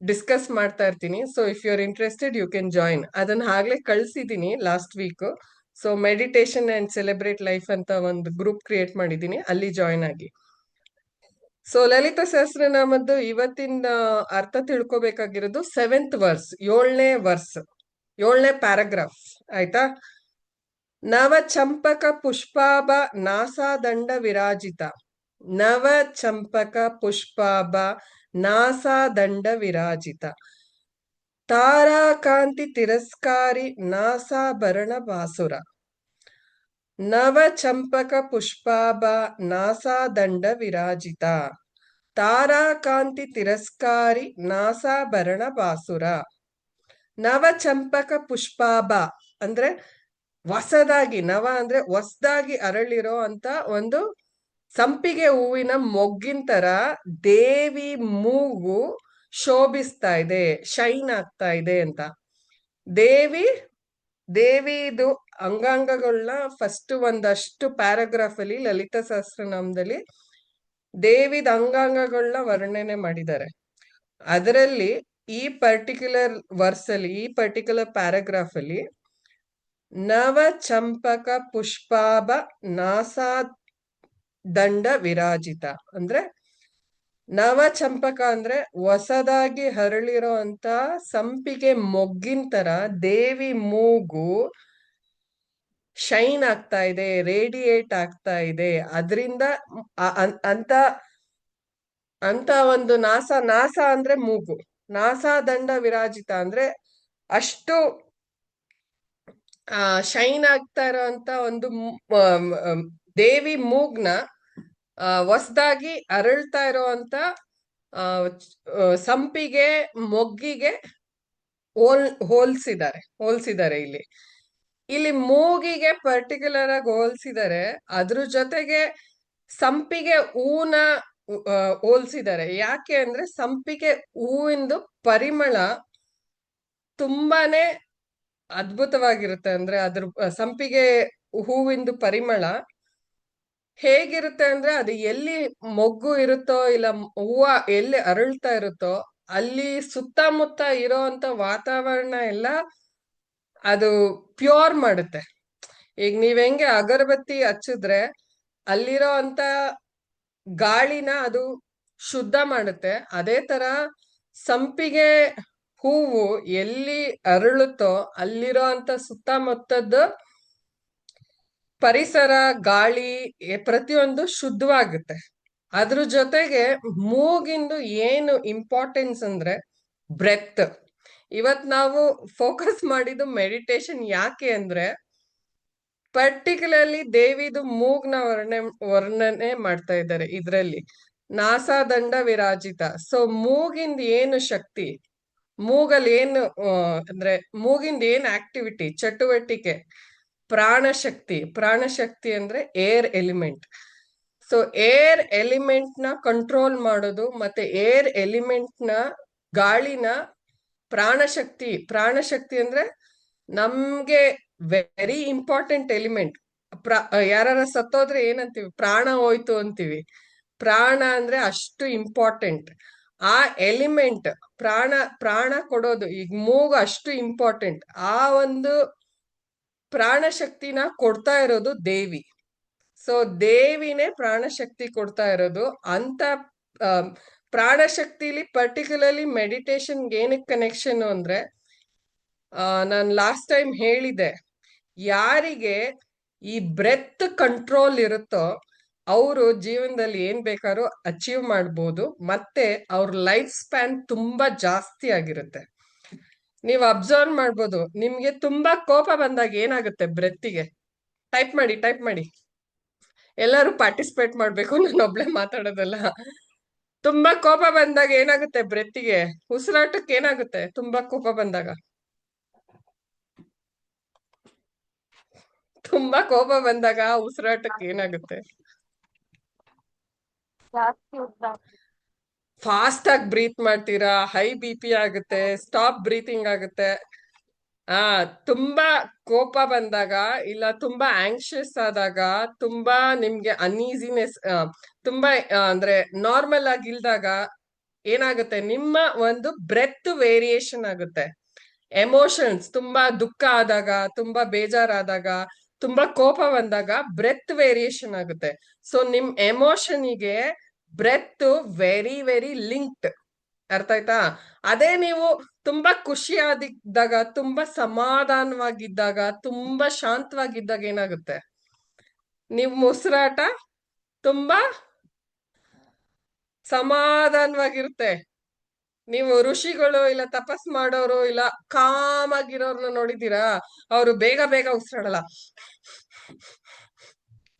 ಡಿಸ್ಕಸ್ ಮಾಡ್ತಾ ಇರ್ತೀನಿ. So if you are interested you can join. ಅದನ್ನ ಆಗ್ಲೇ ಕಳ್ಸಿದೀನಿ last week. So meditation and celebrate life ಅಂತ ಒಂದು ಗ್ರೂಪ್ ಕ್ರಿಯೇಟ್ ಮಾಡಿದೀನಿ, ಅಲ್ಲಿ ಜಾಯಿನ್ ಆಗಿ. ಸೊ ಲಲಿತಾ ಸಹಸ್ರನಾಮದ್ದು ಇವತ್ತಿನ ಅರ್ಥ ತಿಳ್ಕೊಬೇಕಾಗಿರೋದು 7th ವರ್ಸ್, 7ನೇ ವರ್ಸ್, 7ನೇ ಪ್ಯಾರಾಗ್ರಾಫ್. ಆಯ್ತಾ? ನವ ಚಂಪಕ ಪುಷ್ಪಾಭ ನಾಸಾದಂಡ ವಿರಾಜಿತ. ನವ ಚಂಪಕ ಪುಷ್ಪಾಭ ನಾಸಾದಂಡ ವಿರಾಜಿತ. ತಾರಾಕಾಂತಿ ತಿರಸ್ಕಾರಿ ನಾಸಾಭರಣ ಬಾಸುರ. ನವ ಚಂಪಕ ಪುಷ್ಪಾಭ ನಾಸಾದಂಡ ವಿರಾಜಿತ. ತಾರಾಕಾಂತಿ ತಿರಸ್ಕಾರಿ ನಾಸಾಭರಣ ಬಾಸುರ. ನವ ಚಂಪಕ ಪುಷ್ಪಾಭ ಅಂದ್ರೆ ಹೊಸದಾಗಿ, ನವ ಅಂದ್ರೆ ಹೊಸದಾಗಿ ಅರಳಿರೋ ಅಂತ ಒಂದು ಸಂಪಿಗೆ ಹೂವಿನ ಮೊಗ್ಗಿನ ತರ ದೇವಿ ಮೂಗು ಶೋಭಿಸ್ತಾ ಇದೆ, ಶೈನ್ ಆಗ್ತಾ ಇದೆ ಅಂತ. ದೇವಿ ದೇವಿದು ಅಂಗಾಂಗಗಳನ್ನ ಫಸ್ಟ್ ಒಂದಷ್ಟು ಪ್ಯಾರಾಗ್ರಾಫ್ ಅಲ್ಲಿ ಲಲಿತಾ ಸಹಸ್ರನಾಮದಲ್ಲಿ ದೇವಿದ ಅಂಗಾಂಗಗಳನ್ನ ವರ್ಣನೆ ಮಾಡಿದ್ದಾರೆ. ಅದರಲ್ಲಿ ಈ ಪರ್ಟಿಕ್ಯುಲರ್ ವರ್ಸ್ ಅಲ್ಲಿ, ಈ ಪರ್ಟಿಕ್ಯುಲರ್ ಪ್ಯಾರಾಗ್ರಾಫ್ ಅಲ್ಲಿ ನವ ಚಂಪಕ ಪುಷ್ಪಾಭ ನಾಸಾ ದಂಡ ವಿರಾಜಿತ ಅಂದ್ರೆ, ನವ ಚಂಪಕ ಅಂದ್ರೆ ಹೊಸದಾಗಿ ಹರಳಿರೋ ಅಂತ ಸಂಪಿಗೆ ಮೊಗ್ಗಿನ ತರ ದೇವಿ ಮೂಗು ಶೈನ್ ಆಗ್ತಾ ಇದೆ, ರೇಡಿಯೇಟ್ ಆಗ್ತಾ ಇದೆ. ಅದರಿಂದ ಅಂತ ಅಂತ ಒಂದು ನಾಸ ಅಂದ್ರೆ ಮೂಗು, ನಾಸಾ ದಂಡ ವಿರಾಜಿತ ಅಂದ್ರೆ ಅಷ್ಟು ಶೈನ್ ಆಗ್ತಾ ಇರೋಂತ ಒಂದು ದೇವಿ ಮೂಗ್ನ ಹೊಸದಾಗಿ ಅರಳ್ತಾ ಇರೋಂತ ಸಂಪಿಗೆ ಮೊಗ್ಗಿಗೆ ಹೋಲ್ಸಿದ್ದಾರೆ ಇಲ್ಲಿ. ಇಲ್ಲಿ ಮೂಗಿಗೆ ಪರ್ಟಿಕ್ಯುಲರ್ ಆಗಿ ಹೋಲ್ಸಿದ್ದಾರೆ, ಅದ್ರ ಜೊತೆಗೆ ಸಂಪಿಗೆ ಹೂನ ಹೋಲ್ಸಿದ್ದಾರೆ. ಯಾಕೆ ಅಂದ್ರೆ ಸಂಪಿಗೆ ಹೂವಿಂದು ಪರಿಮಳ ತುಂಬಾನೇ ಅದ್ಭುತವಾಗಿರುತ್ತೆ. ಅಂದ್ರೆ ಅದ್ರ ಸಂಪಿಗೆ ಹೂವಿಂದು ಪರಿಮಳ ಹೇಗಿರುತ್ತೆ ಅಂದ್ರೆ, ಅದು ಎಲ್ಲಿ ಮೊಗ್ಗು ಇರುತ್ತೋ ಇಲ್ಲ ಹೂವ ಎಲ್ಲಿ ಅರಳ್ತಾ ಇರುತ್ತೋ ಅಲ್ಲಿ ಸುತ್ತಮುತ್ತ ಇರೋಂತ ವಾತಾವರಣ ಎಲ್ಲ ಅದು ಪ್ಯೂರ್ ಮಾಡುತ್ತೆ. ಈಗ ನೀವ್ ಹೆಂಗೆ ಅಗರಬತ್ತಿ ಹಚ್ಚಿದ್ರೆ ಅಲ್ಲಿರೋ ಅಂತ ಗಾಳಿನ ಅದು ಶುದ್ಧ ಮಾಡುತ್ತೆ, ಅದೇ ತರ ಸಂಪಿಗೆ ಹೂವು ಎಲ್ಲಿ ಅರಳುತ್ತೋ ಅಲ್ಲಿರೋ ಅಂತ ಸುತ್ತಮುತ್ತದ ಪರಿಸರ, ಗಾಳಿ ಪ್ರತಿಯೊಂದು ಶುದ್ಧವಾಗುತ್ತೆ. ಅದ್ರ ಜೊತೆಗೆ ಮೂಗಿಂದು ಏನು ಇಂಪಾರ್ಟೆನ್ಸ್ ಅಂದ್ರೆ ಬ್ರೆತ್. ಇವತ್ ನಾವು ಫೋಕಸ್ ಮಾಡಿದ್ದು ಮೆಡಿಟೇಷನ್ ಯಾಕೆ ಅಂದ್ರೆ, ಪರ್ಟಿಕ್ಯುಲರ್ಲಿ ದೇವಿದು ಮೂಗ್ನ ವರ್ಣನೆ ಮಾಡ್ತಾ ಇದ್ದಾರೆ ಇದ್ರಲ್ಲಿ, ನಾಸಾದಂಡ ವಿರಾಜಿತ. ಸೊ ಮೂಗಿಂದ ಏನು ಶಕ್ತಿ, ಮೂಗಲ್ಲಿ ಏನು ಅಂದ್ರೆ ಮೂಗಿಂದ ಏನ್ ಆಕ್ಟಿವಿಟಿ, ಚಟುವಟಿಕೆ, ಪ್ರಾಣಶಕ್ತಿ ಅಂದ್ರೆ air element. So air element ನ ಕಂಟ್ರೋಲ್ ಮಾಡೋದು, ಮತ್ತೆ ಏರ್ ಎಲಿಮೆಂಟ್ ನ ಗಾಳಿನ ಪ್ರಾಣಶಕ್ತಿ ಅಂದ್ರೆ ನಮ್ಗೆ ವೆರಿ ಇಂಪಾರ್ಟೆಂಟ್ ಎಲಿಮೆಂಟ್. ಯಾರ ಸತ್ತೋದ್ರೆ ಏನಂತೀವಿ, ಪ್ರಾಣ ಹೋಯ್ತು ಅಂತೀವಿ. ಪ್ರಾಣ ಅಂದ್ರೆ ಅಷ್ಟು ಇಂಪಾರ್ಟೆಂಟ್. ಆ ಎಲಿಮೆಂಟ್ ಪ್ರಾಣ ಕೊಡೋದು, ಈಗ ಮೂಗು ಅಷ್ಟು ಇಂಪಾರ್ಟೆಂಟ್. ಆ ಒಂದು ಪ್ರಾಣಶಕ್ತಿನ ಕೊಡ್ತಾ ಇರೋದು ದೇವಿ. ಸೊ ದೇವಿನೇ ಪ್ರಾಣಶಕ್ತಿ ಕೊಡ್ತಾ ಇರೋದು. ಅಂತ ಪ್ರಾಣಶಕ್ತಿಲಿ ಪರ್ಟಿಕ್ಯುಲರ್ಲಿ ಮೆಡಿಟೇಷನ್ ಏನಕ್ಕೆ ಕನೆಕ್ಷನ್ ಅಂದ್ರೆ, ನಾನು ಲಾಸ್ಟ್ ಟೈಮ್ ಹೇಳಿದೆ, ಯಾರಿಗೆ ಈ ಬ್ರೆತ್ ಕಂಟ್ರೋಲ್ ಇರುತ್ತೋ ಅವರು ಜೀವನದಲ್ಲಿ ಏನ್ ಬೇಕಾದ್ರೂ ಅಚೀವ್ ಮಾಡ್ಬೋದು, ಮತ್ತೆ ಅವ್ರ ಲೈಫ್ ಸ್ಪ್ಯಾನ್ ತುಂಬಾ ಜಾಸ್ತಿ ಆಗಿರುತ್ತೆ. ನೀವು ಅಬ್ಸರ್ವ್ ಮಾಡ್ಬೋದು, ನಿಮ್ಗೆ ತುಂಬಾ ಕೋಪ ಬಂದಾಗ ಏನಾಗುತ್ತೆ ಬ್ರೆತ್ತಿಗೆ. ಟೈಪ್ ಮಾಡಿ, ಎಲ್ಲರೂ ಪಾರ್ಟಿಸಿಪೇಟ್ ಮಾಡ್ಬೇಕು, ನಾನು ಒಬ್ಳೆ ಮಾತಾಡೋದಲ್ಲ. ತುಂಬಾ ಕೋಪ ಬಂದಾಗ ಏನಾಗುತ್ತೆ ಬ್ರೆತ್ತಿಗೆ, ಉಸಿರಾಟಕ್ಕೆ ಏನಾಗುತ್ತೆ ತುಂಬಾ ಕೋಪ ಬಂದಾಗ? ತುಂಬಾ ಕೋಪ ಬಂದಾಗ ಉಸಿರಾಟಕ್ಕೆ ಏನಾಗುತ್ತೆ? ಫಾಸ್ಟ್ ಆಗಿ ಬ್ರೀತ್ ಮಾಡ್ತೀರಾ, ಹೈ BP ಆಗುತ್ತೆ, ಸ್ಟಾಪ್ ಬ್ರೀತಿಂಗ್ ಆಗುತ್ತೆ. ತುಂಬಾ ಕೋಪ ಬಂದಾಗ ಇಲ್ಲ ತುಂಬಾ ಆಂಕ್ಷಿಯಸ್ ಆದಾಗ, ತುಂಬಾ ನಿಮ್ಗೆ ಅನ್ಈಸಿನೆಸ್, ತುಂಬಾ ಅಂದ್ರೆ ನಾರ್ಮಲ್ ಆಗಿ ಇಲ್ದಾಗ ಏನಾಗುತ್ತೆ, ನಿಮ್ಮ ಒಂದು ಬ್ರೆತ್ ವೇರಿಯೇಷನ್ ಆಗುತ್ತೆ. ಎಮೋಷನ್ಸ್, ತುಂಬಾ ದುಃಖ ಆದಾಗ, ತುಂಬಾ ಬೇಜಾರಾದಾಗ, ತುಂಬಾ ಕೋಪ ಬಂದಾಗ ಬ್ರೆತ್ ವೇರಿಯೇಷನ್ ಆಗುತ್ತೆ. ಸೊ ನಿಮ್ ಎಮೋಷನ್ಗೆ ಬ್ರೆತ್ ವೆರಿ ವೆರಿ ಲಿಂಕ್ಡ್. ಅರ್ಥ ಆಯ್ತಾ? ಅದೇ ನೀವು ತುಂಬಾ ಖುಷಿಯಾದಿದ್ದಾಗ, ತುಂಬಾ ಸಮಾಧಾನವಾಗಿದ್ದಾಗ, ತುಂಬಾ ಶಾಂತವಾಗಿದ್ದಾಗ ಏನಾಗುತ್ತೆ, ನಿಮ್ ಉಸಿರಾಟ ತುಂಬಾ ಸಮಾಧಾನವಾಗಿರುತ್ತೆ. ನೀವು ಋಷಿಗಳು ಇಲ್ಲ ತಪಸ್ ಮಾಡೋರು ಇಲ್ಲ ಕಾಮ್ ಆಗಿರೋರ್ನ ನೋಡಿದೀರಾ? ಅವರು ಬೇಗ ಬೇಗ ಉಸಿರಾಡಲ್ಲ,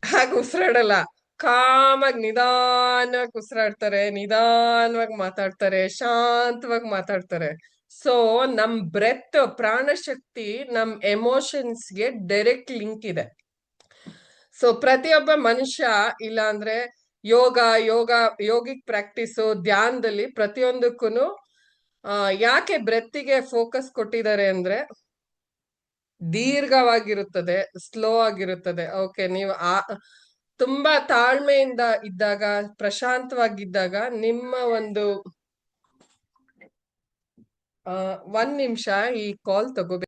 ಹಾಗೆ ಉಸಿರಾಡಲ್ಲ. ಕಾಮಾಗಿ ನಿಧಾನವಾಗಿ ಉಸಿರಾಡ್ತಾರೆ, ನಿಧಾನವಾಗಿ ಮಾತಾಡ್ತಾರೆ, ಶಾಂತವಾಗಿ ಮಾತಾಡ್ತಾರೆ. ಸೊ ನಮ್ ಬ್ರೆತ್, ಪ್ರಾಣಶಕ್ತಿ ನಮ್ ಎಮೋಷನ್ಸ್ಗೆ ಡೈರೆಕ್ಟ್ ಲಿಂಕ್ ಇದೆ. ಸೊ ಪ್ರತಿಯೊಬ್ಬ ಮನುಷ್ಯ ಇಲ್ಲ ಅಂದ್ರೆ ಯೋಗ ಯೋಗ ಯೋಗಿಕ್ ಪ್ರಾಕ್ಟೀಸು ಧ್ಯಾನದಲ್ಲಿ ಪ್ರತಿಯೊಂದಕ್ಕೂ ಯಾಕೆ ಬ್ರೆತ್ತಿಗೆ ಫೋಕಸ್ ಕೊಟ್ಟಿದ್ದಾರೆ ಅಂದ್ರೆ ದೀರ್ಘವಾಗಿರುತ್ತದೆ, ಸ್ಲೋ ಆಗಿರುತ್ತದೆ. ಓಕೆ, ನೀವು ತುಂಬಾ ತಾಳ್ಮೆಯಿಂದ ಇದ್ದಾಗ, ಪ್ರಶಾಂತವಾಗಿದ್ದಾಗ ನಿಮ್ಮ ಒಂದು 1 ನಿಮಿಷ ಈ ಕಾಲ್ ತಗೋಬೇಕು.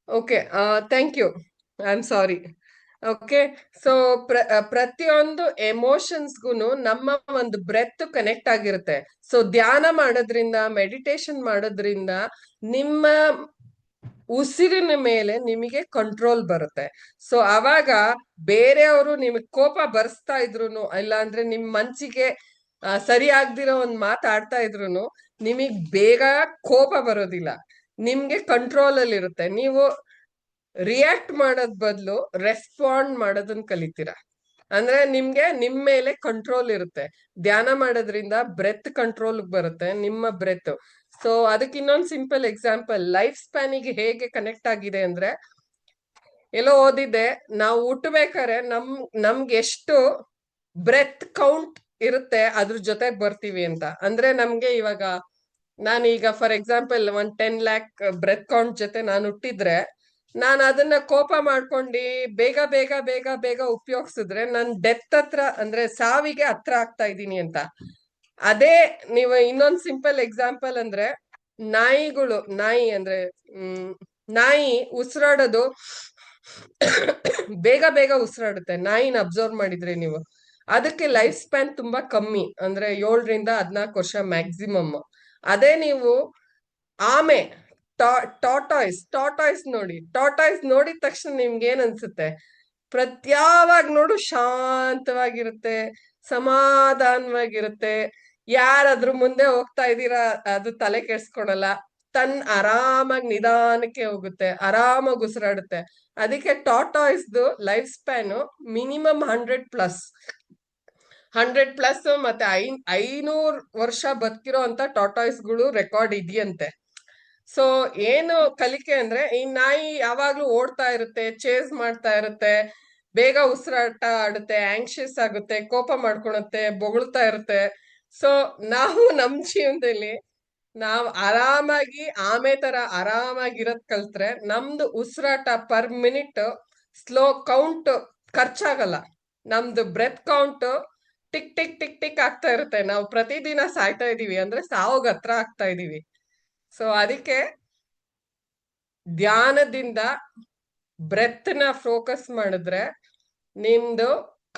Okay, thank you. I am sorry. Okay, so ಪ್ರತಿಯೊಂದು ಎಮೋಷನ್ಸ್ಗೂ ನಮ್ಮ ಒಂದು ಬ್ರೆತ್ ಕನೆಕ್ಟ್ ಆಗಿರುತ್ತೆ. ಸೊ ಧ್ಯಾನ ಮಾಡೋದ್ರಿಂದ, ಮೆಡಿಟೇಷನ್ ಮಾಡೋದ್ರಿಂದ ನಿಮ್ಮ ಉಸಿರಿನ ಮೇಲೆ ನಿಮಗೆ ಕಂಟ್ರೋಲ್ ಬರುತ್ತೆ. ಸೊ ಅವಾಗ ಬೇರೆಯವರು ನಿಮಗ್ ಕೋಪ ಬರ್ಸ್ತಾ ಇದ್ರು, ಇಲ್ಲ ಅಂದ್ರೆ ನಿಮ್ ಮನ್ಸಿಗೆ ಸರಿ ಆಗ್ದಿರೋ ಒಂದ್ ಮಾತಾಡ್ತಾ ಇದ್ರು ನಿಮಗ್ ಬೇಗ ಕೋಪ ಬರೋದಿಲ್ಲ, ನಿಮ್ಗೆ ಕಂಟ್ರೋಲ್ ಅಲ್ಲಿ ಇರುತ್ತೆ. ನೀವು ರಿಯಾಕ್ಟ್ ಮಾಡೋದ್ ಬದಲು ರೆಸ್ಪಾಂಡ್ ಮಾಡೋದನ್ನ ಕಲಿತೀರಾ. ಅಂದ್ರೆ ನಿಮ್ಗೆ ನಿಮ್ ಮೇಲೆ ಕಂಟ್ರೋಲ್ ಇರುತ್ತೆ. ಧ್ಯಾನ ಮಾಡೋದ್ರಿಂದ ಬ್ರೆತ್ ಕಂಟ್ರೋಲ್ ಬರುತ್ತೆ, ನಿಮ್ಮ ಬ್ರೆತ್. ಸೊ ಅದಕ್ಕೆ ಇನ್ನೊಂದು ಸಿಂಪಲ್ ಎಕ್ಸಾಂಪಲ್ ಲೈಫ್ ಸ್ಪ್ಯಾನಿಗೆ ಹೇಗೆ ಕನೆಕ್ಟ್ ಆಗಿದೆ ಅಂದ್ರೆ, ಎಲ್ಲೋ ಓದಿದ್ದೆ, ನಾವು ಹುಟ್ಟಬೇಕಾದ್ರೆ ನಮ್ಗೆ ಎಷ್ಟು ಬ್ರೆತ್ ಕೌಂಟ್ ಇರುತ್ತೆ ಅದ್ರ ಜೊತೆಗೆ ಬರ್ತೀವಿ ಅಂತ. ಅಂದ್ರೆ ನಮ್ಗೆ ಇವಾಗ ನಾನೀಗ for example 10 lakh breath count ಜೊತೆ ನಾನು ಹುಟ್ಟಿದ್ರೆ, ನಾನು ಅದನ್ನ ಕೋಪ ಮಾಡ್ಕೊಂಡು ಬೇಗ ಬೇಗ ಬೇಗ ಬೇಗ ಉಪಯೋಗಿಸಿದ್ರೆ ನನ್ ಡೆತ್ ಹತ್ರ, ಅಂದ್ರೆ ಸಾವಿಗೆ ಹತ್ರ ಆಗ್ತಾ ಇದ್ದೀನಿ ಅಂತ. ಅದೇ ನೀವು ಇನ್ನೊಂದ್ ಸಿಂಪಲ್ ಎಕ್ಸಾಂಪಲ್ ಅಂದ್ರೆ, ನಾಯಿ ಅಂದ್ರೆ ನಾಯಿ ಉಸಿರಾಡೋದು ಬೇಗ ಬೇಗ ಉಸಿರಾಡುತ್ತೆ. ನಾಯಿನ ಅಬ್ಸರ್ವ್ ಮಾಡಿದ್ರೆ ನೀವು, ಅದಕ್ಕೆ ಲೈಫ್ ಸ್ಪ್ಯಾನ್ ತುಂಬಾ ಕಮ್ಮಿ, ಅಂದ್ರೆ 7 ರಿಂದ 14 ವರ್ಷ ಮ್ಯಾಕ್ಸಿಮಮ್. ಅದೇ ನೀವು ಆಮೆ, ಟಾಟಾಯ್ಸ್ ನೋಡಿದ ತಕ್ಷಣ ನಿಮ್ಗೆ ಏನ್ ಅನ್ಸುತ್ತೆ? ಪ್ರತ್ಯಾವಾಗ ನೋಡು ಶಾಂತವಾಗಿರುತ್ತೆ, ಸಮಾಧಾನವಾಗಿರುತ್ತೆ. ಯಾರಾದ್ರೂ ಮುಂದೆ ಹೋಗ್ತಾ ಇದ್ದೀರಾ ಅದು ತಲೆ ಕೆಡ್ಸ್ಕೊಳಲ್ಲ, ಆರಾಮಾಗಿ ನಿಧಾನಕ್ಕೆ ಹೋಗುತ್ತೆ, ಆರಾಮಾಗಿ ಉಸಿರಾಡುತ್ತೆ. ಅದಕ್ಕೆ ಟಾಟಾಯ್ಸ್ದು ಲೈಫ್ ಸ್ಪ್ಯಾನ್ ಮಿನಿಮಮ್ 100+. 100+ ಮತ್ತೆ 500 ವರ್ಷ ಬದುಕಿರೋ ಅಂತ ಟಾಟಾಯ್ಸ್ಗಳು ರೆಕಾರ್ಡ್ ಇದೆಯಂತೆ. ಸೊ ಏನು ಕಲಿಕೆ ಅಂದ್ರೆ, ಈ ನಾಯಿ ಯಾವಾಗ್ಲೂ ಓಡ್ತಾ ಇರುತ್ತೆ, ಚೇಸ್ ಮಾಡ್ತಾ ಇರುತ್ತೆ, ಬೇಗ ಉಸಿರಾಟ ಆಡುತ್ತೆ, ಆಂಕ್ಷಿಯಸ್ ಆಗುತ್ತೆ, ಕೋಪ ಮಾಡ್ಕೊಳುತ್ತೆ, ಬೊಗಳ್ತಾ ಇರುತ್ತೆ. ಸೊ ನಾವು ನಮ್ ಜೀವನದಲ್ಲಿ ನಾವ್ ಆರಾಮಾಗಿ ಆಮೆ ತರ ಆರಾಮಾಗಿರೋದ್ ಕಲ್ತ್ರೆ ನಮ್ದು ಉಸಿರಾಟ ಪರ್ ಮಿನಿಟ್ ಸ್ಲೋ ಕೌಂಟ್ ಖರ್ಚಾಗಲ್ಲ. ನಮ್ದು breath count tick tick tick tick ಆಗ್ತಾ ಇರುತ್ತೆ. ನಾವು ಪ್ರತಿದಿನ ಸಾಯ್ತಾ ಇದೀವಿ ಅಂದ್ರೆ ಸಾವೋಗ್ ಹತ್ರ ಆಗ್ತಾ ಇದೀವಿ. ಸೊ ಅದಕ್ಕೆ ಧ್ಯಾನದಿಂದ ಬ್ರೆತ್ ನ ಫೋಕಸ್ ಮಾಡಿದ್ರೆ ನಿಮ್ದು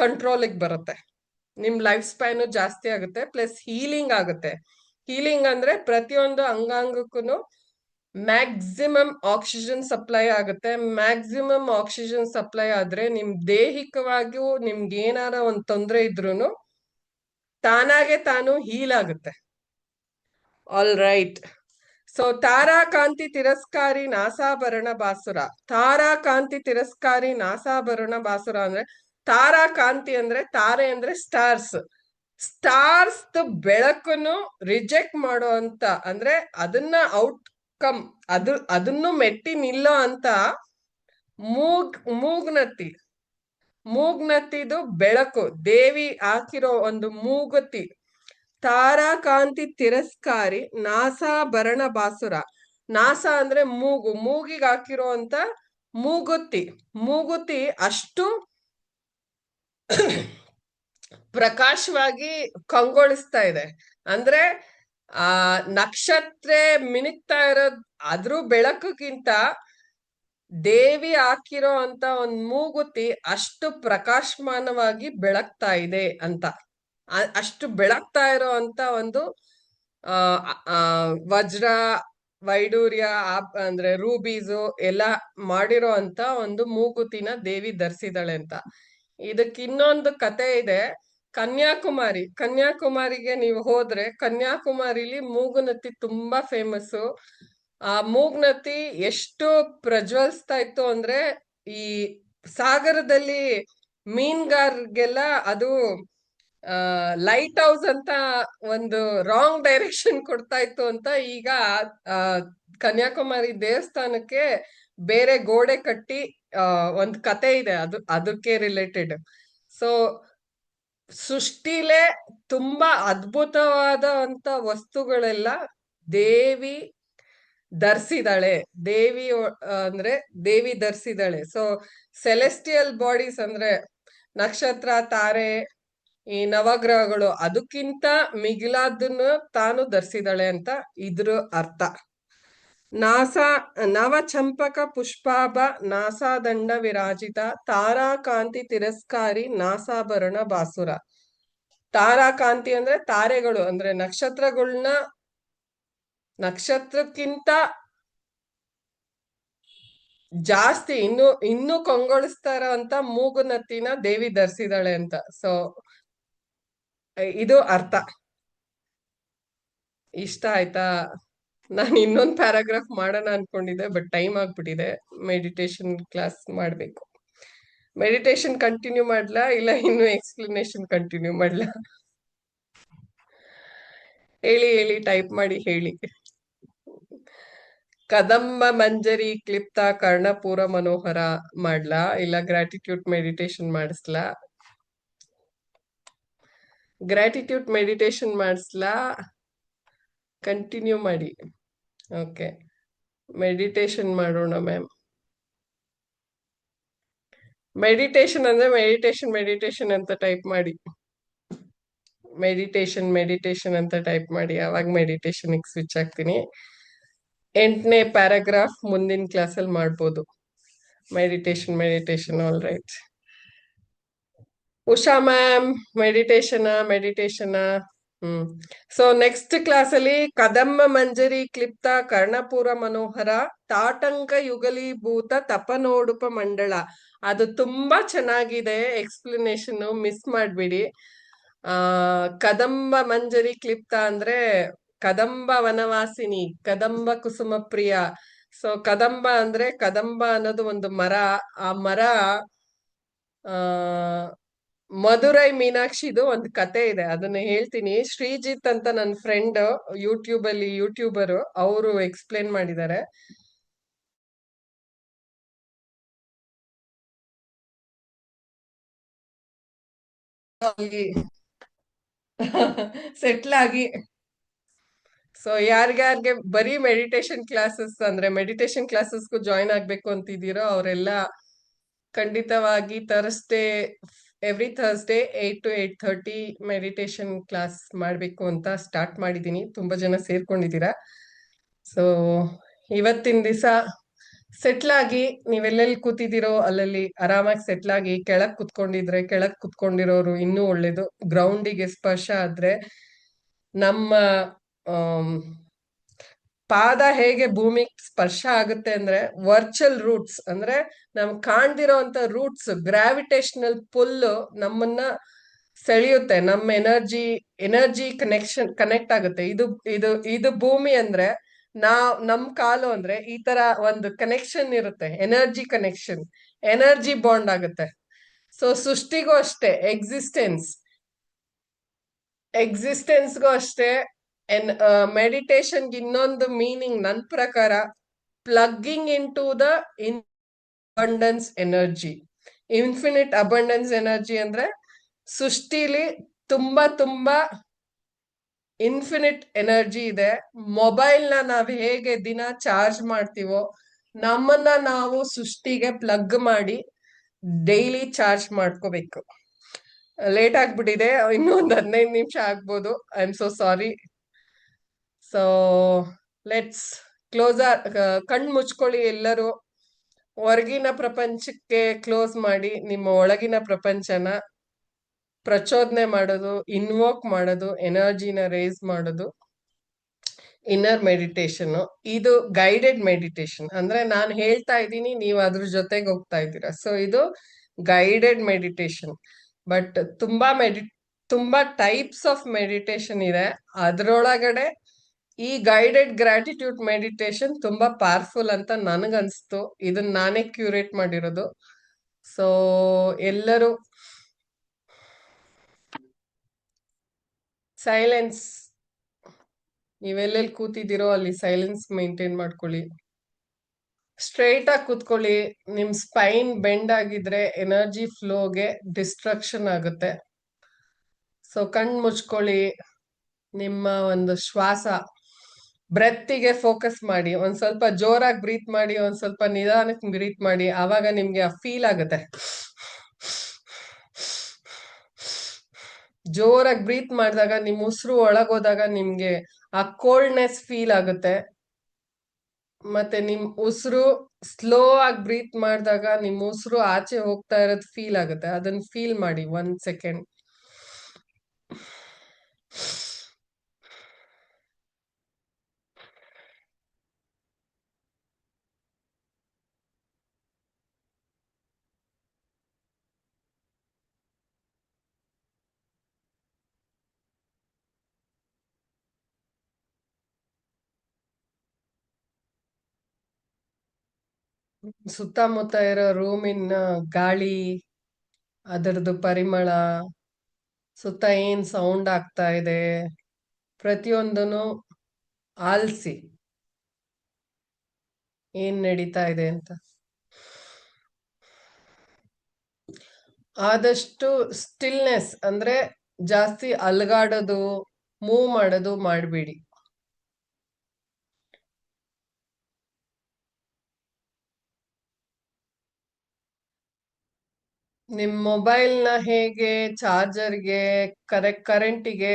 ಕಂಟ್ರೋಲಿಗೆ ಬರುತ್ತೆ, ನಿಮ್ ಲೈಫ್ ಸ್ಪ್ಯಾನ್ ಜಾಸ್ತಿ ಆಗುತ್ತೆ, ಪ್ಲಸ್ ಹೀಲಿಂಗ್ ಆಗುತ್ತೆ. ಹೀಲಿಂಗ್ ಅಂದ್ರೆ ಪ್ರತಿಯೊಂದು ಅಂಗಾಂಗಕ್ಕೂ ಮ್ಯಾಕ್ಸಿಮಮ್ ಆಕ್ಸಿಜನ್ ಸಪ್ಲೈ ಆಗುತ್ತೆ. ಮ್ಯಾಕ್ಸಿಮಮ್ ಆಕ್ಸಿಜನ್ ಸಪ್ಲೈ ಆದ್ರೆ ನಿಮ್ ದೇಹಿಕವಾಗಿಯೂ ನಿಮ್ಗೆ ಏನಾರ ಒಂದ್ ತೊಂದ್ರೆ ಇದ್ರೂನು ತಾನಾಗೆ ತಾನು ಹೀಲ್ ಆಗುತ್ತೆ. All right. ಸೊ ತಾರಾಕಾಂತಿ ತಿರಸ್ಕಾರಿ ನಾಸಾಭರಣ ಬಾಸುರ. ತಾರಾಕಾಂತಿ ತಿರಸ್ಕಾರಿ ನಾಸಾಭರಣ ಬಾಸುರ ಅಂದ್ರೆ, ತಾರಾಕಾಂತಿ ಅಂದ್ರೆ ತಾರೆ ಅಂದ್ರೆ ಸ್ಟಾರ್ಸ್. ಸ್ಟಾರ್ಸ್ ಬೆಳಕನ್ನು ರಿಜೆಕ್ಟ್ ಮಾಡೋ ಅಂತ, ಅಂದ್ರೆ ಅದನ್ನ ಔಟ್ಕಮ್ ಅದನ್ನು ಮೆಟ್ಟಿ ನಿಲ್ಲೋ ಅಂತ ಮೂಗ್ನತ್ತಿದು ಬೆಳಕು, ದೇವಿ ಹಾಕಿರೋ ಒಂದು ಮೂಗುತಿ. ತಾರಾಕಾಂತಿ ತಿರಸ್ಕಾರಿ ನಾಸಾಭರಣ ಬಾಸುರ. ನಾಸ ಅಂದ್ರೆ ಮೂಗಿಗೆ ಹಾಕಿರೋ ಅಂತ ಮೂಗುತಿ ಮೂಗುತಿ ಅಷ್ಟು ಪ್ರಕಾಶವಾಗಿ ಕಂಗೊಳಿಸ್ತಾ ಇದೆ. ಅಂದ್ರೆ ಆ ನಕ್ಷತ್ರ ಮಿನುಗ್ತಾ ಇರೋದ್ ಅದ್ರ ಬೆಳಕಿಗಿಂತ ದೇವಿ ಹಾಕಿರೋ ಅಂತ ಒಂದ್ ಮೂಗುತಿ ಅಷ್ಟು ಪ್ರಕಾಶಮಾನವಾಗಿ ಬೆಳಗ್ತಾ ಇದೆ ಅಂತ. ಅಷ್ಟು ಬೆಳಗ್ತಾ ಇರೋ ಅಂತ ಒಂದು ಆ ಆ, ವಜ್ರ ವೈಡೂರ್ಯ ಅಂದ್ರೆ ರೂಬೀಸು ಎಲ್ಲ ಮಾಡಿರೋ ಅಂತ ಒಂದು ಮೂಗುತಿನ ದೇವಿ ಧರಿಸಿದಾಳೆ ಅಂತ. ಇದಕ್ಕೆ ಇನ್ನೊಂದು ಕತೆ ಇದೆ. ಕನ್ಯಾಕುಮಾರಿಗೆ ನೀವು ಹೋದ್ರೆ ಕನ್ಯಾಕುಮಾರಿಲಿ ಮೂಗುನತ್ತಿ ತುಂಬಾ ಫೇಮಸ್ಸು. ಆ ಮೂಗ್ನತ್ತಿ ಎಷ್ಟು ಪ್ರಜ್ವಲಿಸ್ತಾ ಇತ್ತು ಅಂದ್ರೆ ಈ ಸಾಗರದಲ್ಲಿ ಮೀನ್ಗಾರ್ಗೆಲ್ಲ ಅದು ಲೈಟ್ ಹೌಸ್ ಅಂತ ಒಂದು ರಾಂಗ್ ಡೈರೆಕ್ಷನ್ ಕೊಡ್ತಾ ಇತ್ತು ಅಂತ ಈಗ ಕನ್ಯಾಕುಮಾರಿ ದೇವಸ್ಥಾನಕ್ಕೆ ಬೇರೆ ಗೋಡೆ ಕಟ್ಟಿ ಒಂದ್ ಕತೆ ಇದೆ, ಅದಕ್ಕೆ ರಿಲೇಟೆಡ್. ಸೊ ಸೃಷ್ಟಿಲೇ ತುಂಬಾ ಅದ್ಭುತವಾದಂತ ವಸ್ತುಗಳೆಲ್ಲ ದೇವಿ ಧರಿಸಿದಾಳೆ. ಅಂದ್ರೆ ದೇವಿ ಧರಿಸಿದಾಳೆ. ಸೊ ಸೆಲೆಸ್ಟಿಯಲ್ ಬಾಡೀಸ್ ಅಂದ್ರೆ ನಕ್ಷತ್ರ, ತಾರೆ, ಈ ನವಗ್ರಹಗಳು ಅದಕ್ಕಿಂತ ಮಿಗಿಲಾದನ್ನು ತಾನು ಧರಿಸಿದಾಳೆ ಅಂತ ಇದ್ರ ಅರ್ಥ. ನವ ಚಂಪಕ ಪುಷ್ಪಾಭ ನಾಸಾದಂಡ ವಿರಾಜಿತ ತಾರಾಕಾಂತಿ ತಿರಸ್ಕಾರಿ ನಾಸಾಭರಣ ಬಾಸುರ. ತಾರಾಕಾಂತಿ ಅಂದ್ರೆ ತಾರೆಗಳು, ಅಂದ್ರೆ ನಕ್ಷತ್ರಕ್ಕಿಂತ ಜಾಸ್ತಿ ಇನ್ನು ಕಂಗೊಳಿಸ್ತಾ ಇರೋಂತ ಮೂಗುನತ್ತಿನ ದೇವಿ ಧರಿಸಿದಾಳೆ ಅಂತ. ಸೊ ಇದು ಅರ್ಥ. ಇಷ್ಟ ಆಯ್ತಾ? ನಾನು ಇನ್ನೊಂದು ಪ್ಯಾರಾಗ್ರಾಫ್ ಮಾಡೋಣ ಅನ್ಕೊಂಡಿದ್ದೆ, ಬಟ್ ಟೈಮ್ ಆಗ್ಬಿಟ್ಟಿದೆ. ಮೆಡಿಟೇಷನ್ ಕ್ಲಾಸ್ ಮಾಡ್ಬೇಕು. ಮೆಡಿಟೇಷನ್ ಕಂಟಿನ್ಯೂ ಮಾಡ್ಲಾ ಇಲ್ಲ ಇನ್ನು ಎಕ್ಸ್ಪ್ಲನೇಷನ್ ಕಂಟಿನ್ಯೂ ಮಾಡ್ಲಾ? ಹೇಳಿ ಟೈಪ್ ಮಾಡಿ ಹೇಳಿ. ಕದಂಬ ಮಂಜರಿ ಕ್ಲಿಪ್ತ ಕರ್ಣಪೂರ ಮನೋಹರ ಮಾಡ್ಲಾ ಇಲ್ಲ ಗ್ರಾಟಿಟ್ಯೂಡ್ ಮೆಡಿಟೇಷನ್ ಮಾಡಿಸ್ಲಾ? ಗ್ರಾಟಿಟ್ಯೂಡ್ ಮೆಡಿಟೇಷನ್ ಮಾಡಿಸ್ಲಾ? ಕಂಟಿನ್ಯೂ ಮಾಡಿ. ಓಕೆ, ಮೆಡಿಟೇಷನ್ ಮಾಡೋಣ ಮ್ಯಾಮ್. ಮೆಡಿಟೇಷನ್ ಅಂದ್ರೆ ಮೆಡಿಟೇಷನ್ ಅಂತ ಟೈಪ್ ಮಾಡಿ. ಮೆಡಿಟೇಷನ್ ಅಂತ ಟೈಪ್ ಮಾಡಿ, ಅವಾಗ ಮೆಡಿಟೇಷನ್ ಸ್ವಿಚ್ ಆಗ್ತೀನಿ. 8ನೇ ಪ್ಯಾರಾಗ್ರಾಫ್ ಮುಂದಿನ ಕ್ಲಾಸಲ್ಲಿ ಮಾಡ್ಬೋದು. Meditation all right. Usha ma'am meditation. So next class ಅಲ್ಲಿ ಕದಂಬ ಮಂಜರಿ ಕ್ಲಿಪ್ತ ಕರ್ಣಪುರ ಮನೋಹರ ತಾಟಂಕ ಯುಗಲೀಭೂತ ತಪನೋಡುಪ ಮಂಡಳ. ಅದು ತುಂಬಾ ಚೆನ್ನಾಗಿದೆ ಎಕ್ಸ್ಪ್ಲನೇಷನ್, ಮಿಸ್ ಮಾಡ್ಬಿಡಿ. ಕದಂಬ ಮಂಜರಿ ಕ್ಲಿಪ್ತ ಅಂದ್ರೆ ಕದಂಬ ವನವಾಸಿನಿ, ಕದಂಬ ಕುಸುಮ ಪ್ರಿಯ. ಸೊ ಕದಂಬ ಅನ್ನೋದು ಒಂದು ಮರ. ಆ ಮರ ಮಧುರೈ ಮೀನಾಕ್ಷಿದು ಒಂದು ಕತೆ ಇದೆ, ಅದನ್ನ ಹೇಳ್ತೀನಿ. ಶ್ರೀಜಿತ್ ಅಂತ ನನ್ನ ಫ್ರೆಂಡ್ ಯೂಟ್ಯೂಬರ್, ಅವರು ಎಕ್ಸ್ಪ್ಲೇನ್ ಮಾಡಿದ್ದಾರೆ. ಸೆಟ್ಲ್ ಆಗಿ. ಸೊ ಯಾರ್ಯಾರ್ಗೆ ಬರೀ ಮೆಡಿಟೇಷನ್ ಕ್ಲಾಸಸ್ಗೂ ಜಾಯಿನ್ ಆಗ್ಬೇಕು ಅಂತಿದ್ದೀರೋ ಅವರೆಲ್ಲ ಖಂಡಿತವಾಗಿ every Thursday 8 to 8:30 meditation class ಮಾಡ್ಬೇಕು ಅಂತ ಸ್ಟಾರ್ಟ್ ಮಾಡಿದೀನಿ. ತುಂಬಾ ಜನ ಸೇರ್ಕೊಂಡಿದ್ದೀರಾ. ಸೊ ಇವತ್ತಿನ ದಿವಸ ಸೆಟ್ಲ್ ಆಗಿ, ನೀವೆಲ್ಲೆಲ್ಲಿ ಕೂತಿದ್ದೀರೋ ಅಲ್ಲಲ್ಲಿ ಆರಾಮಾಗಿ ಸೆಟ್ಲ್ ಆಗಿ, ಕೆಳಗ್ ಕುತ್ಕೊಂಡಿರೋರು ಇನ್ನೂ ಒಳ್ಳೇದು. ಗ್ರೌಂಡಿಗೆ ಸ್ಪರ್ಶ ಆದ್ರೆ ನಮ್ಮ ಪಾದ ಹೇಗೆ ಭೂಮಿಗೆ ಸ್ಪರ್ಶ ಆಗುತ್ತೆ ಅಂದ್ರೆ ವರ್ಚುವಲ್ ರೂಟ್ಸ್, ಅಂದ್ರೆ ನಮ್ಗೆ ಕಾಣ್ದಿರೋಂತ ರೂಟ್ಸ್, ಗ್ರಾವಿಟೇಷನಲ್ ಪುಲ್ ನಮ್ಮನ್ನ ಸೆಳೆಯುತ್ತೆ. ನಮ್ಮ ಎನರ್ಜಿ ಕನೆಕ್ಟ್ ಆಗುತ್ತೆ. ಇದು ಭೂಮಿ ಅಂದ್ರೆ ನಮ್ ಕಾಲು ಅಂದ್ರೆ ಈ ತರ ಒಂದು ಕನೆಕ್ಷನ್ ಇರುತ್ತೆ, ಎನರ್ಜಿ ಬಾಂಡ್ ಆಗುತ್ತೆ. ಸೊ ಸೃಷ್ಟಿಗೂ ಅಷ್ಟೇ, ಎಕ್ಸಿಸ್ಟೆನ್ಸ್ಗೂ ಅಷ್ಟೇ. ಮೆಡಿಟೇಷನ್ಗೆ ಇನ್ನೊಂದು ಮೀನಿಂಗ್ ನನ್ ಪ್ರಕಾರ plugging into the abundance energy. Infinite abundance energy ಅಂದ್ರೆ ಸೃಷ್ಟಿಲಿ ತುಂಬಾ ಇನ್ಫಿನಿಟ್ ಎನರ್ಜಿ ಇದೆ. ಮೊಬೈಲ್ ನ ನಾವ್ ಹೇಗೆ ದಿನ ಚಾರ್ಜ್ ಮಾಡ್ತೀವೋ ನಮ್ಮನ್ನ ನಾವು ಸೃಷ್ಟಿಗೆ ಪ್ಲಗ್ ಮಾಡಿ ಡೈಲಿ ಚಾರ್ಜ್ ಮಾಡ್ಕೋಬೇಕು. ಲೇಟ್ ಆಗ್ಬಿಟ್ಟಿದೆ, ಇನ್ನೂ ಒಂದು 15 ನಿಮಿಷ ಆಗ್ಬೋದು. I am so sorry. So let's close ಕಣ್ ಮುಚ್ಕೊಳ್ಳಿ ಎಲ್ಲರೂ. ಹೊರಗಿನ ಪ್ರಪಂಚಕ್ಕೆ ಕ್ಲೋಸ್ ಮಾಡಿ ನಿಮ್ಮ ಒಳಗಿನ ಪ್ರಪಂಚನ ಪ್ರಚೋದನೆ ಮಾಡೋದು, ಇನ್ವೋಕ್ ಮಾಡೋದು, ಎನರ್ಜಿನ ರೇಸ್ ಮಾಡೋದು ಇನ್ನರ್ ಮೆಡಿಟೇಷನ್. ಇದು ಗೈಡೆಡ್ ಮೆಡಿಟೇಷನ್. ಅಂದ್ರೆ ನಾನು ಹೇಳ್ತಾ ಇದ್ದೀನಿ, ನೀವು ಅದ್ರ ಜೊತೆಗೆ ಹೋಗ್ತಾ ಇದ್ದೀರಾ. ಸೊ ಇದು ಗೈಡೆಡ್ ಮೆಡಿಟೇಷನ್. ಬಟ್ ತುಂಬಾ ಟೈಪ್ಸ್ ಆಫ್ ಮೆಡಿಟೇಷನ್ ಇದೆ. ಅದ್ರೊಳಗಡೆ ಈ ಗೈಡೆಡ್ ಗ್ರಾಟಿಟ್ಯೂಡ್ ಮೆಡಿಟೇಷನ್ ತುಂಬಾ ಪವರ್ಫುಲ್ ಅಂತ ನನಗನ್ಸ್ತು. ಇದನ್ನ ನಾನೇ ಕ್ಯೂರೇಟ್ ಮಾಡಿರೋದು. ಸೊ ಎಲ್ಲರೂ ಸೈಲೆನ್ಸ್, ನೀವೆಲ್ಲೆಲ್ಲಿ ಕೂತಿದ್ದೀರೋ ಅಲ್ಲಿ ಸೈಲೆನ್ಸ್ ಮೇಂಟೈನ್ ಮಾಡ್ಕೊಳ್ಳಿ. ಸ್ಟ್ರೈಟ್ ಆಗಿ ಕೂತ್ಕೊಳ್ಳಿ. ನಿಮ್ ಸ್ಪೈನ್ ಬೆಂಡ್ ಆಗಿದ್ರೆ ಎನರ್ಜಿ ಫ್ಲೋಗೆ ಡಿಸ್ಟ್ರಕ್ಷನ್ ಆಗುತ್ತೆ. ಸೊ ಕಣ್ ಮುಚ್ಕೊಳ್ಳಿ. ನಿಮ್ಮ ಒಂದು ಶ್ವಾಸ ಬ್ರೆತ್ತಿಗೆ ಫೋಕಸ್ ಮಾಡಿ. ಒಂದ್ ಸ್ವಲ್ಪ ಜೋರಾಗಿ ಬ್ರೀತ್ ಮಾಡಿ, ಒಂದ್ ಸ್ವಲ್ಪ ನಿಧಾನಕ್ಕೆ ಬ್ರೀತ್ ಮಾಡಿ. ಆವಾಗ ನಿಮ್ಗೆ ಫೀಲ್ ಆಗುತ್ತೆ. ಜೋರಾಗಿ ಬ್ರೀತ್ ಮಾಡಿದಾಗ ನಿಮ್ ಉಸಿರು ಒಳಗೋದಾಗ ನಿಮ್ಗೆ ಆ ಕೋಲ್ಡ್ನೆಸ್ ಫೀಲ್ ಆಗುತ್ತೆ. ಮತ್ತೆ ನಿಮ್ ಉಸಿರು ಸ್ಲೋ ಆಗಿ ಬ್ರೀತ್ ಮಾಡಿದಾಗ ನಿಮ್ ಉಸಿರು ಆಚೆ ಹೋಗ್ತಾ ಇರೋದು ಫೀಲ್ ಆಗುತ್ತೆ. ಅದನ್ನ ಫೀಲ್ ಮಾಡಿ 1 ಸೆಕೆಂಡ್. ಸುತ್ತಮುತ್ತ ಇರೋ ರೂಮಿನ ಗಾಳಿ, ಅದರದ್ದು ಪರಿಮಳ, ಸುತ್ತ ಏನ್ ಸೌಂಡ್ ಆಗ್ತಾ ಇದೆ, ಪ್ರತಿಯೊಂದನ್ನು ಆಲಿಸಿ ಏನ್ ನಡೀತಾ ಇದೆ ಅಂತ. ಆದಷ್ಟು ಸ್ಟಿಲ್ನೆಸ್, ಅಂದ್ರೆ ಜಾಸ್ತಿ ಅಲ್ಗಾಡೋದು, ಮೂವ್ ಮಾಡೋದು ಮಾಡಬೇಡಿ. ನಿಮ್ ಮೊಬೈಲ್ನ ಹೇಗೆ ಚಾರ್ಜರ್ಗೆ ಕರೆಂಟಿಗೆ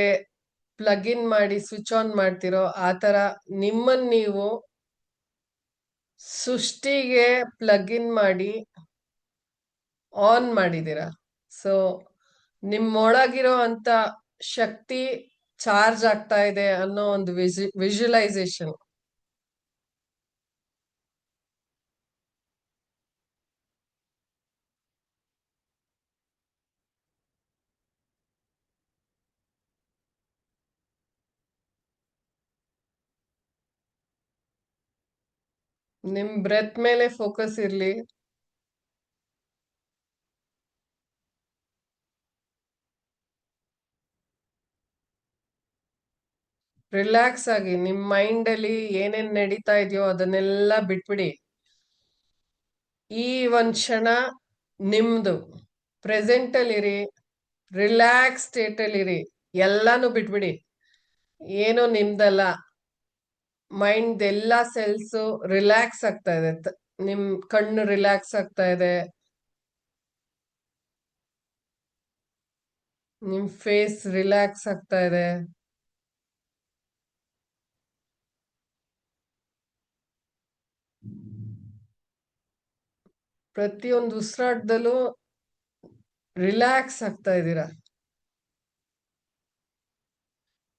ಪ್ಲಗ್ ಇನ್ ಮಾಡಿ ಸ್ವಿಚ್ ಆನ್ ಮಾಡ್ತಿರೋ ಆ ತರ ನಿಮ್ಮನ್ನ ನೀವು ಸೃಷ್ಟಿಗೆ ಪ್ಲಗ್ ಇನ್ ಮಾಡಿ ಆನ್ ಮಾಡಿದೀರ. ಸೊ ನಿಮ್ಮೊಳಗಿರೋ ಅಂತ ಶಕ್ತಿ ಚಾರ್ಜ್ ಆಗ್ತಾ ಇದೆ ಅನ್ನೋ ಒಂದು ವಿಜುವಲೈಸೇಷನ್. ನಿಮ್ ಬ್ರೆತ್ ಮೇಲೆ ಫೋಕಸ್ ಇರ್ಲಿ. ರಿಲ್ಯಾಕ್ಸ್ ಆಗಿ ನಿಮ್ ಮೈಂಡ್ ಅಲ್ಲಿ ಏನೇನ್ ನಡೀತಾ ಇದೆಯೋ ಅದನ್ನೆಲ್ಲ ಬಿಟ್ಬಿಡಿ. ಈ ಒಂದ್ ಕ್ಷಣ ನಿಮ್ದು. ಪ್ರೆಸೆಂಟ್ ಅಲ್ಲಿರಿ, ರಿಲ್ಯಾಕ್ಸ್ ಸ್ಟೇಟ್ ಅಲ್ಲಿರಿ. ಎಲ್ಲಾನು ಬಿಟ್ಬಿಡಿ, ಏನು ನಿಮ್ದಲ್ಲ. ಮೈಂಡ್ ಎಲ್ಲಾ ಸೆಲ್ಸ್ ರಿಲ್ಯಾಕ್ಸ್ ಆಗ್ತಾ ಇದೆ. ನಿಮ್ ಕಣ್ಣು ರಿಲ್ಯಾಕ್ಸ್ ಆಗ್ತಾ ಇದೆ, ನಿಮ್ ಫೇಸ್ ರಿಲ್ಯಾಕ್ಸ್ ಆಗ್ತಾ ಇದೆ. ಪ್ರತಿಯೊಂದು ಉಸಿರಾಟದಲ್ಲೂ ರಿಲ್ಯಾಕ್ಸ್ ಆಗ್ತಾ ಇದ್ದೀರಾ.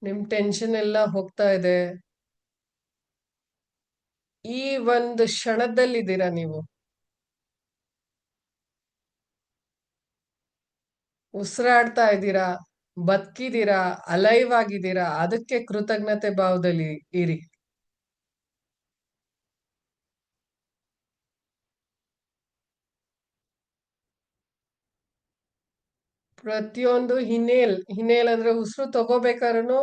ನಿಮ್ ಟೆನ್ಷನ್ ಎಲ್ಲ ಹೋಗ್ತಾ ಇದೆ. ಈ ಒಂದು ಕ್ಷಣದಲ್ಲಿದ್ದೀರಾ ನೀವು. ಉಸಿರಾಡ್ತಾ ಇದ್ದೀರಾ, ಬದುಕಿದೀರಾ, ಅಲೈವ್ ಆಗಿದ್ದೀರಾ. ಅದಕ್ಕೆ ಕೃತಜ್ಞತೆ ಭಾವದಲ್ಲಿ ಇರಿ. ಪ್ರತಿಯೊಂದು ಹಿನ್ನೇಲ್ ಅಂದ್ರೆ ಉಸಿರು ತಗೋಬೇಕಾದ್ರೂ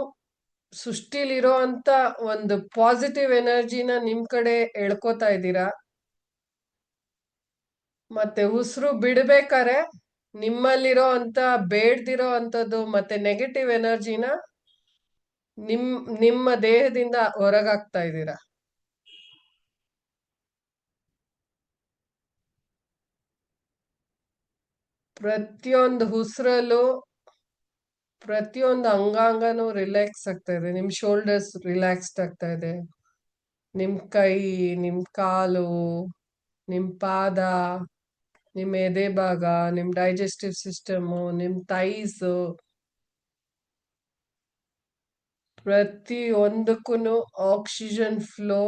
ಸೃಷ್ಟಿಲಿರೋ ಅಂತ ಒಂದು ಪಾಸಿಟಿವ್ ಎನರ್ಜಿನ ನಿಮ್ ಕಡೆ ಎಳ್ಕೋತಾ ಇದ್ದೀರಾ. ಮತ್ತೆ ಉಸಿರು ಬಿಡ್ಬೇಕಾರೆ ನಿಮ್ಮಲ್ಲಿರೋ ಅಂತ ಬೇಡ್ದಿರೋ ಅಂತದ್ದು ಮತ್ತೆ ನೆಗೆಟಿವ್ ಎನರ್ಜಿನ ನಿಮ್ಮ ದೇಹದಿಂದ ಹೊರಗಾಗ್ತಾ ಇದ್ದೀರಾ. ಪ್ರತಿಯೊಂದು ಉಸಿರಲ್ಲೂ ಪ್ರತಿಯೊಂದು ಅಂಗಾಂಗನೂ ರಿಲ್ಯಾಕ್ಸ್ ಆಗ್ತಾ ಇದೆ. ನಿಮ್ ಶೋಲ್ಡರ್ಸ್ ರಿಲ್ಯಾಕ್ಸ್ಡ್ ಆಗ್ತಾ ಇದೆ. ನಿಮ್ ಕೈ, ನಿಮ್ ಕಾಲು, ನಿಮ್ ಪಾದ, ನಿಮ್ ಎದೆ ಭಾಗ, ನಿಮ್ ಡೈಜೆಸ್ಟಿವ್ ಸಿಸ್ಟಮ್, ನಿಮ್ ಥೈಸ್, ಪ್ರತಿ ಒಂದಕ್ಕೂ ಆಕ್ಸಿಜನ್ ಫ್ಲೋ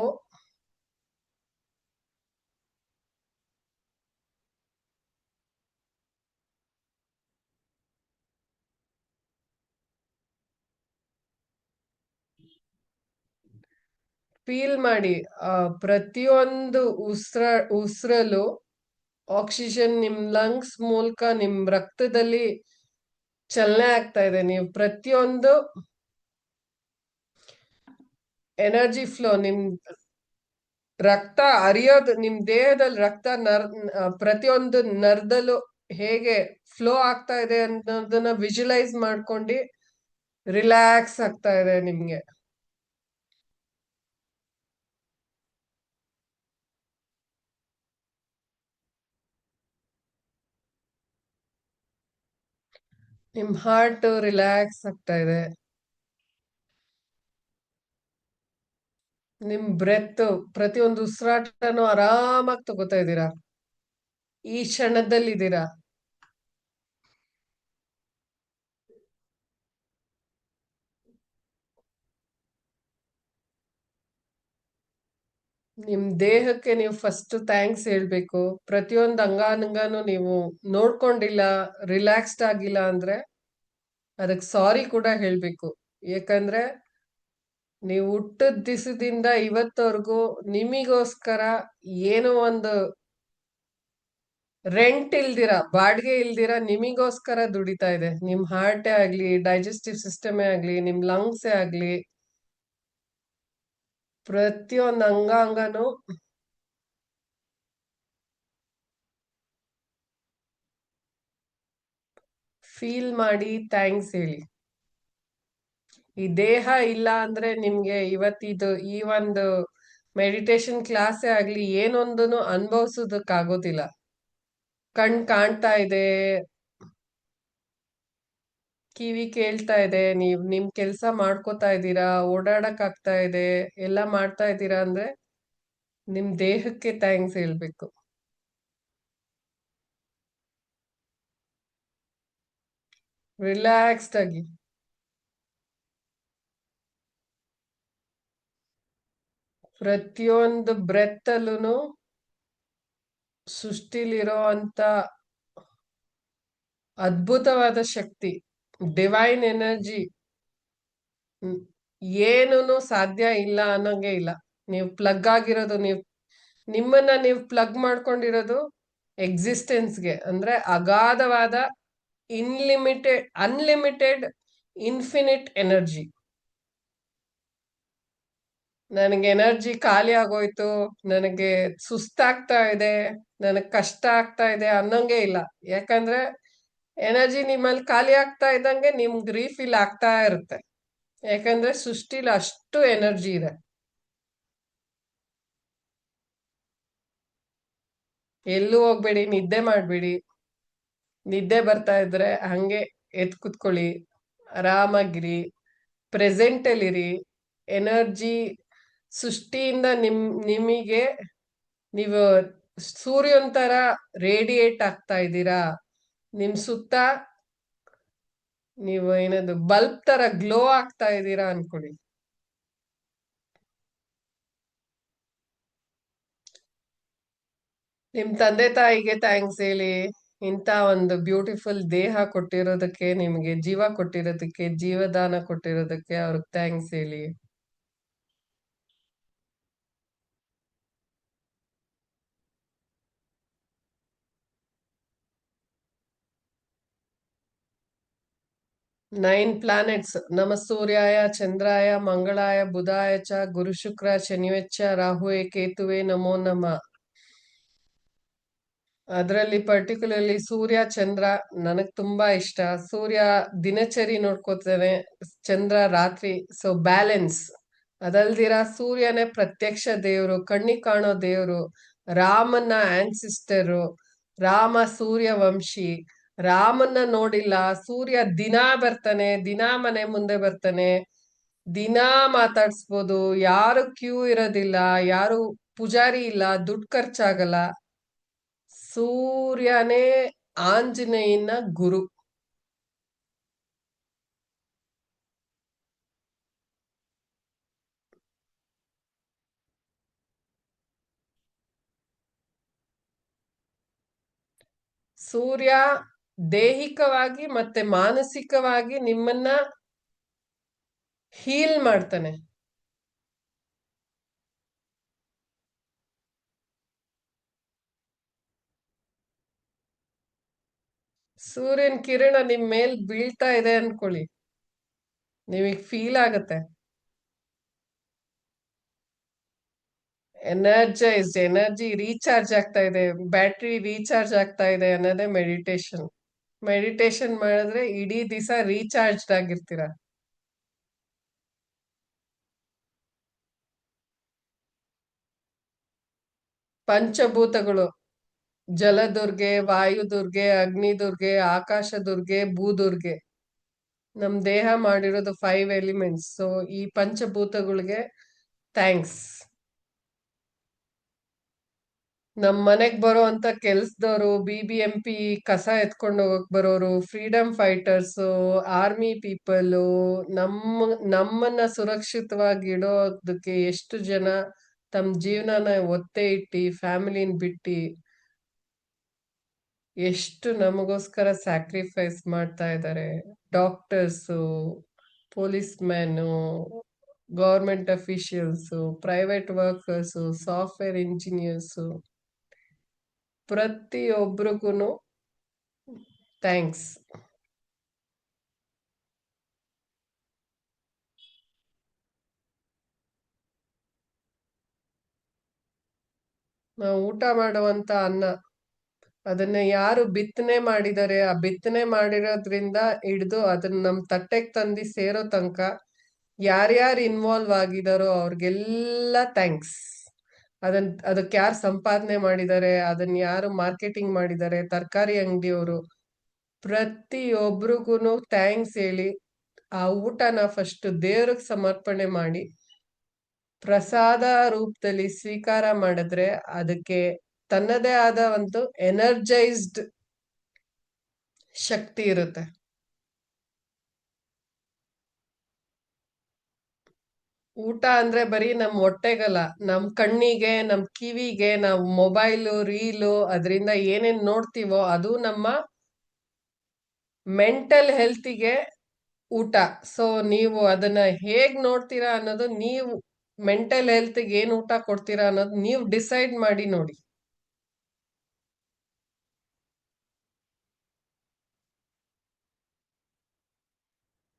ಫೀಲ್ ಮಾಡಿ. ಪ್ರತಿಯೊಂದು ಉಸಿರಲ್ಲೂ ಆಕ್ಸಿಜನ್ ನಿಮ್ ಲಂಗ್ಸ್ ಮೂಲಕ ನಿಮ್ ರಕ್ತದಲ್ಲಿ ಚಲನೆ ಆಗ್ತಾ ಇದೆ. ನೀವು ಪ್ರತಿಯೊಂದು ಎನರ್ಜಿ ಫ್ಲೋ, ನಿಮ್ ರಕ್ತ ಹರಿಯೋದು, ನಿಮ್ ದೇಹದಲ್ಲಿ ರಕ್ತ ಪ್ರತಿಯೊಂದು ನರದಲ್ಲೂ ಹೇಗೆ ಫ್ಲೋ ಆಗ್ತಾ ಇದೆ ಅನ್ನೋದನ್ನ ವಿಜುವಲೈಸ್ ಮಾಡ್ಕೊಂಡು ರಿಲ್ಯಾಕ್ಸ್ ಆಗ್ತಾ ಇದೆ ನಿಮ್ಗೆ. ನಿಮ್ ಹಾರ್ಟ್ ರಿಲ್ಯಾಕ್ಸ್ ಆಗ್ತಾ ಇದೆ. ನಿಮ್ ಬ್ರೆತ್, ಪ್ರತಿಯೊಂದು ಉಸಿರಾಟನೂ ಆರಾಮಾಗಿ ತಗೋತಾ ಇದ್ದೀರಾ. ಈ ಕ್ಷಣದಲ್ಲಿ ಇದ್ದೀರಾ. ನಿಮ್ ದೇಹಕ್ಕೆ ನೀವು ಫಸ್ಟ್ ಥ್ಯಾಂಕ್ಸ್ ಹೇಳ್ಬೇಕು. ಪ್ರತಿಯೊಂದು ಅಂಗಾಂಗನೂ ನೀವು ನೋಡ್ಕೊಂಡಿಲ್ಲ, ರಿಲ್ಯಾಕ್ಸ್ಡ್ ಆಗಿಲ್ಲ ಅಂದ್ರೆ ಅದಕ್ಕೆ ಸಾರಿ ಕೂಡ ಹೇಳ್ಬೇಕು. ಯಾಕಂದ್ರೆ ನೀವು ಹುಟ್ಟದ ದಿವಸದಿಂದ ಇವತ್ತವರೆಗೂ ನಿಮಿಗೋಸ್ಕರ ಏನೋ ಒಂದು ರೆಂಟ್ ಇಲ್ದಿರ, ಬಾಡಿಗೆ ಇಲ್ದಿರ ನಿಮಿಗೋಸ್ಕರ ದುಡಿತಾ ಇದೆ. ನಿಮ್ ಹಾರ್ಟೇ ಆಗ್ಲಿ, ಡೈಜೆಸ್ಟಿವ್ ಸಿಸ್ಟಮೇ ಆಗ್ಲಿ, ನಿಮ್ ಲಂಗ್ಸೇ ಆಗ್ಲಿ, ಪ್ರತಿಯೊಂದು ಅಂಗಾಂಗನೂ ಫೀಲ್ ಮಾಡಿ ಥ್ಯಾಂಕ್ಸ್ ಹೇಳಿ. ಈ ದೇಹ ಇಲ್ಲ ಅಂದ್ರೆ ನಿಮ್ಗೆ ಇವತ್ತಿದು ಈ ಒಂದು ಮೆಡಿಟೇಷನ್ ಕ್ಲಾಸೇ ಆಗ್ಲಿ ಏನೊಂದನು ಅನುಭವಿಸೋದಕ್ಕಾಗೋದಿಲ್ಲ. ಕಣ್ ಕಾಣ್ತಾ ಇದೆ, ಕಿವಿ ಕೇಳ್ತಾ ಇದೆ, ನೀವ್ ನಿಮ್ ಕೆಲ್ಸ ಮಾಡ್ಕೋತಾ ಇದ್ದೀರಾ, ಓಡಾಡಕ್ ಆಗ್ತಾ ಇದೆ, ಎಲ್ಲ ಮಾಡ್ತಾ ಇದ್ದೀರಾ ಅಂದ್ರೆ ನಿಮ್ ದೇಹಕ್ಕೆ ಥ್ಯಾಂಕ್ಸ್ ಹೇಳ್ಬೇಕು. ರಿಲ್ಯಾಕ್ಸ್ಡ್ ಆಗಿ ಪ್ರತಿಯೊಂದು ಬ್ರೆತ್ ಅಲ್ಲೂ ಸೃಷ್ಟಿಲಿರೋ ಅಂತ ಅದ್ಭುತವಾದ ಶಕ್ತಿ, ಡಿವೈನ್ ಎನರ್ಜಿ, ಏನೂನು ಸಾಧ್ಯ ಇಲ್ಲ ಅನ್ನೋಂಗೆ ಇಲ್ಲ. ನೀವು ಪ್ಲಗ್ ಆಗಿರೋದು, ನಿಮ್ಮನ್ನ ನೀವು ಪ್ಲಗ್ ಮಾಡ್ಕೊಂಡಿರೋದು ಎಕ್ಸಿಸ್ಟೆನ್ಸ್ಗೆ. ಅಂದ್ರೆ ಅಗಾಧವಾದ ಅನ್ಲಿಮಿಟೆಡ್ ಇನ್ಫಿನಿಟ್ ಎನರ್ಜಿ. ನನಗೆ ಎನರ್ಜಿ ಖಾಲಿ ಆಗೋಯ್ತು, ನನಗೆ ಸುಸ್ತಾಗ್ತಾ ಇದೆ, ನನಗೆ ಕಷ್ಟ ಆಗ್ತಾ ಇದೆ ಅನ್ನೋಂಗೆ ಇಲ್ಲ. ಯಾಕಂದ್ರೆ ಎನರ್ಜಿ ನಿಮ್ಮಲ್ಲಿ ಖಾಲಿ ಆಗ್ತಾ ಇದ್ದಂಗೆ ನಿಮ್ಗೆ ರೀಫಿಲ್ ಆಗ್ತಾ ಇರುತ್ತೆ. ಯಾಕಂದ್ರೆ ಸೃಷ್ಟಿಲಿ ಅಷ್ಟು ಎನರ್ಜಿ ಇದೆ. ಎಲ್ಲೂ ಹೋಗ್ಬೇಡಿ, ನಿದ್ದೆ ಮಾಡ್ಬೇಡಿ. ನಿದ್ದೆ ಬರ್ತಾ ಇದ್ರೆ ಹಂಗೆ ಎದ್ ಕುತ್ಕೊಳ್ಳಿ, ಆರಾಮಾಗಿರಿ, ಪ್ರೆಸೆಂಟ್ ಅಲ್ಲಿರಿ. ಎನರ್ಜಿ ಸೃಷ್ಟಿಯಿಂದ ನಿಮಗೆ ನೀವು ಸೂರ್ಯನ್ ತರ ರೇಡಿಯೇಟ್ ಆಗ್ತಾ ಇದ್ದೀರಾ. ನಿಮ್ ಸುತ್ತ ನೀವು ಏನದು ಬಲ್ಬ್ ತರ ಗ್ಲೋ ಆಗ್ತಾ ಇದ್ದೀರಾ ಅನ್ಕೊಳ್ಳಿ. ನಿಮ್ ತಂದೆ ತಾಯಿಗೆ ಥ್ಯಾಂಕ್ಸ್ ಹೇಳಿ. ಇಂಥ ಒಂದು ಬ್ಯೂಟಿಫುಲ್ ದೇಹ ಕೊಟ್ಟಿರೋದಕ್ಕೆ, ನಿಮ್ಗೆ ಜೀವ ಕೊಟ್ಟಿರೋದಕ್ಕೆ, ಜೀವದಾನ ಕೊಟ್ಟಿರೋದಕ್ಕೆ ಅವ್ರಿಗೆ ಥ್ಯಾಂಕ್ಸ್ ಹೇಳಿ. ನೈನ್ ಪ್ಲಾನೆಟ್ಸ್, ನಮ ಸೂರ್ಯಾಯ ಚಂದ್ರಾಯ ಮಂಗಳಾಯ ಬುಧಾಯ ಚ ಗುರು ಶುಕ್ರ ಶನಿವೆಚ್ಚ ರಾಹುವೆ ಕೇತುವೆ ನಮೋ ನಮಃ. ಅದರಲ್ಲಿ ಪರ್ಟಿಕ್ಯುಲರ್ಲಿ ಸೂರ್ಯ ಚಂದ್ರ ನನಗ್ ತುಂಬಾ ಇಷ್ಟ. ಸೂರ್ಯ ದಿನಚರಿ ನೋಡ್ಕೋತಾನೆ, ಚಂದ್ರ ರಾತ್ರಿ. So balance. ಅದಲ್ದಿರ ಸೂರ್ಯನೇ ಪ್ರತ್ಯಕ್ಷ ದೇವರು, ಕಣ್ಣಿಗೆ ಕಾಣೋ ದೇವರು, ರಾಮನ ಆನ್ಸಿಸ್ಟರು, ರಾಮ ಸೂರ್ಯ ವಂಶಿ. ರಾಮನ್ನ ನೋಡಿಲ್ಲ. ಸೂರ್ಯ ದಿನಾ ಬರ್ತಾನೆ, ದಿನಾ ಮನೆ ಮುಂದೆ ಬರ್ತಾನೆ, ದಿನಾ ಮಾತಾಡ್ಸ್ಬೋದು. ಯಾರು ಕ್ಯೂ ಇರೋದಿಲ್ಲ, ಯಾರು ಪೂಜಾರಿ ಇಲ್ಲ, ದುಡ್ಡು ಖರ್ಚಾಗಲ್ಲ. ಸೂರ್ಯನೇ ಆಂಜನೇಯನ ಗುರು. ಸೂರ್ಯ ದೈಹಿಕವಾಗಿ ಮತ್ತೆ ಮಾನಸಿಕವಾಗಿ ನಿಮ್ಮನ್ನ ಹೀಲ್ ಮಾಡ್ತಾನೆ. ಸೂರ್ಯನ ಕಿರಣ ನಿಮ್ ಮೇಲ್ ಬೀಳ್ತಾ ಇದೆ ಅನ್ಕೊಳ್ಳಿ, ನಿಮಗ್ ಫೀಲ್ ಆಗತ್ತೆ. ಎನರ್ಜೈಸ್ಡ್, ಎನರ್ಜಿ ರೀಚಾರ್ಜ್ ಆಗ್ತಾ ಇದೆ, ಬ್ಯಾಟ್ರಿ ರೀಚಾರ್ಜ್ ಆಗ್ತಾ ಇದೆ ಅನ್ನೋದೇ ಮೆಡಿಟೇಷನ್. ಮೆಡಿಟೇಷನ್ ಮಾಡಿದ್ರೆ ಇಡೀ ದಿವಸ ರೀಚಾರ್ಜ್ಡ್ ಆಗಿರ್ತೀರ. ಪಂಚಭೂತಗಳು: ಜಲದುರ್ಗೆ, ವಾಯುದುರ್ಗೆ, ಅಗ್ನಿದುರ್ಗೆ, ಆಕಾಶದುರ್ಗೆ, ಭೂದುರ್ಗೆ. ನಮ್ ದೇಹ ಮಾಡಿರೋದು 5 ಎಲಿಮೆಂಟ್ಸ್. ಸೊ ಈ ಪಂಚಭೂತಗಳಿಗೆ ಥ್ಯಾಂಕ್ಸ್. ನಮ್ ಮನೆಗ್ ಬರೋ ಅಂತ ಕೆಲ್ಸದವರು, BBMP ಕಸ ಎತ್ಕೊಂಡು ಹೋಗಕ್ ಬರೋರು, ಫ್ರೀಡಮ್ ಫೈಟರ್ಸ್, ಆರ್ಮಿ ಪೀಪಲ್, ನಮ್ಮನ್ನ ಸುರಕ್ಷಿತವಾಗಿ ಇಡೋದಕ್ಕೆ ಎಷ್ಟು ಜನ ತಮ್ಮ ಜೀವನನ ಒತ್ತೆ ಇಟ್ಟಿ, ಫ್ಯಾಮಿಲಿನ ಬಿಟ್ಟಿ, ಎಷ್ಟು ನಮಗೋಸ್ಕರ ಸ್ಯಾಕ್ರಿಫೈಸ್ ಮಾಡ್ತಾ ಇದ್ದಾರೆ. Doctors, police man, government officials, private workers, software engineers, ಪ್ರತಿಯೊಬ್ರಿಗೂ ಥ್ಯಾಂಕ್ಸ್. ನಾವು ಊಟ ಮಾಡುವಂತ ಅನ್ನ, ಅದನ್ನ ಯಾರು ಬಿತ್ತನೆ ಮಾಡಿದರೆ, ಆ ಬಿತ್ತನೆ ಮಾಡಿರೋದ್ರಿಂದ ಹಿಡ್ದು ಅದನ್ನ ನಮ್ ತಟ್ಟೆಗೆ ತಂದು ಸೇರೋ ತನಕ ಯಾರ್ಯಾರು ಇನ್ವಾಲ್ವ್ ಆಗಿದಾರೋ ಅವ್ರಿಗೆಲ್ಲ ಥ್ಯಾಂಕ್ಸ್. ಅದಕ್ಕೆ ಯಾರು ಸಂಪಾದನೆ ಮಾಡಿದ್ದಾರೆ, ಅದನ್ನ ಯಾರು ಮಾರ್ಕೆಟಿಂಗ್ ಮಾಡಿದ್ದಾರೆ, ತರಕಾರಿ ಅಂಗಡಿಯವರು, ಪ್ರತಿಯೊಬ್ರಿಗೂ ಥ್ಯಾಂಕ್ಸ್ ಹೇಳಿ ಆ ಊಟನ ಫಸ್ಟ್ ದೇವ್ರಿಗೆ ಸಮರ್ಪಣೆ ಮಾಡಿ ಪ್ರಸಾದ ರೂಪದಲ್ಲಿ ಸ್ವೀಕಾರ ಮಾಡಿದ್ರೆ ಅದಕ್ಕೆ ತನ್ನದೇ ಆದ ಒಂದು ಎನರ್ಜೈಸ್ಡ್ ಶಕ್ತಿ ಇರುತ್ತೆ. ಊಟ ಅಂದ್ರೆ ಬರೀ ನಮ್ ಹೊಟ್ಟೆಗಲ್ಲ, ನಮ್ ಕಣ್ಣಿಗೆ, ನಮ್ ಕಿವಿಗೆ, ನಾವು ಮೊಬೈಲು, ರೀಲು ಅದರಿಂದ ಏನೇನ್ ನೋಡ್ತೀವೋ ಅದು ನಮ್ಮ ಮೆಂಟಲ್ ಹೆಲ್ತಿಗೆ ಊಟ. ಸೊ ನೀವು ಅದನ್ನ ಹೇಗ್ ನೋಡ್ತೀರಾ ಅನ್ನೋದು, ನೀವು ಮೆಂಟಲ್ ಹೆಲ್ತ್ಗೆ ಏನ್ ಊಟ ಕೊಡ್ತೀರಾ ಅನ್ನೋದು ನೀವು ಡಿಸೈಡ್ ಮಾಡಿ ನೋಡಿ.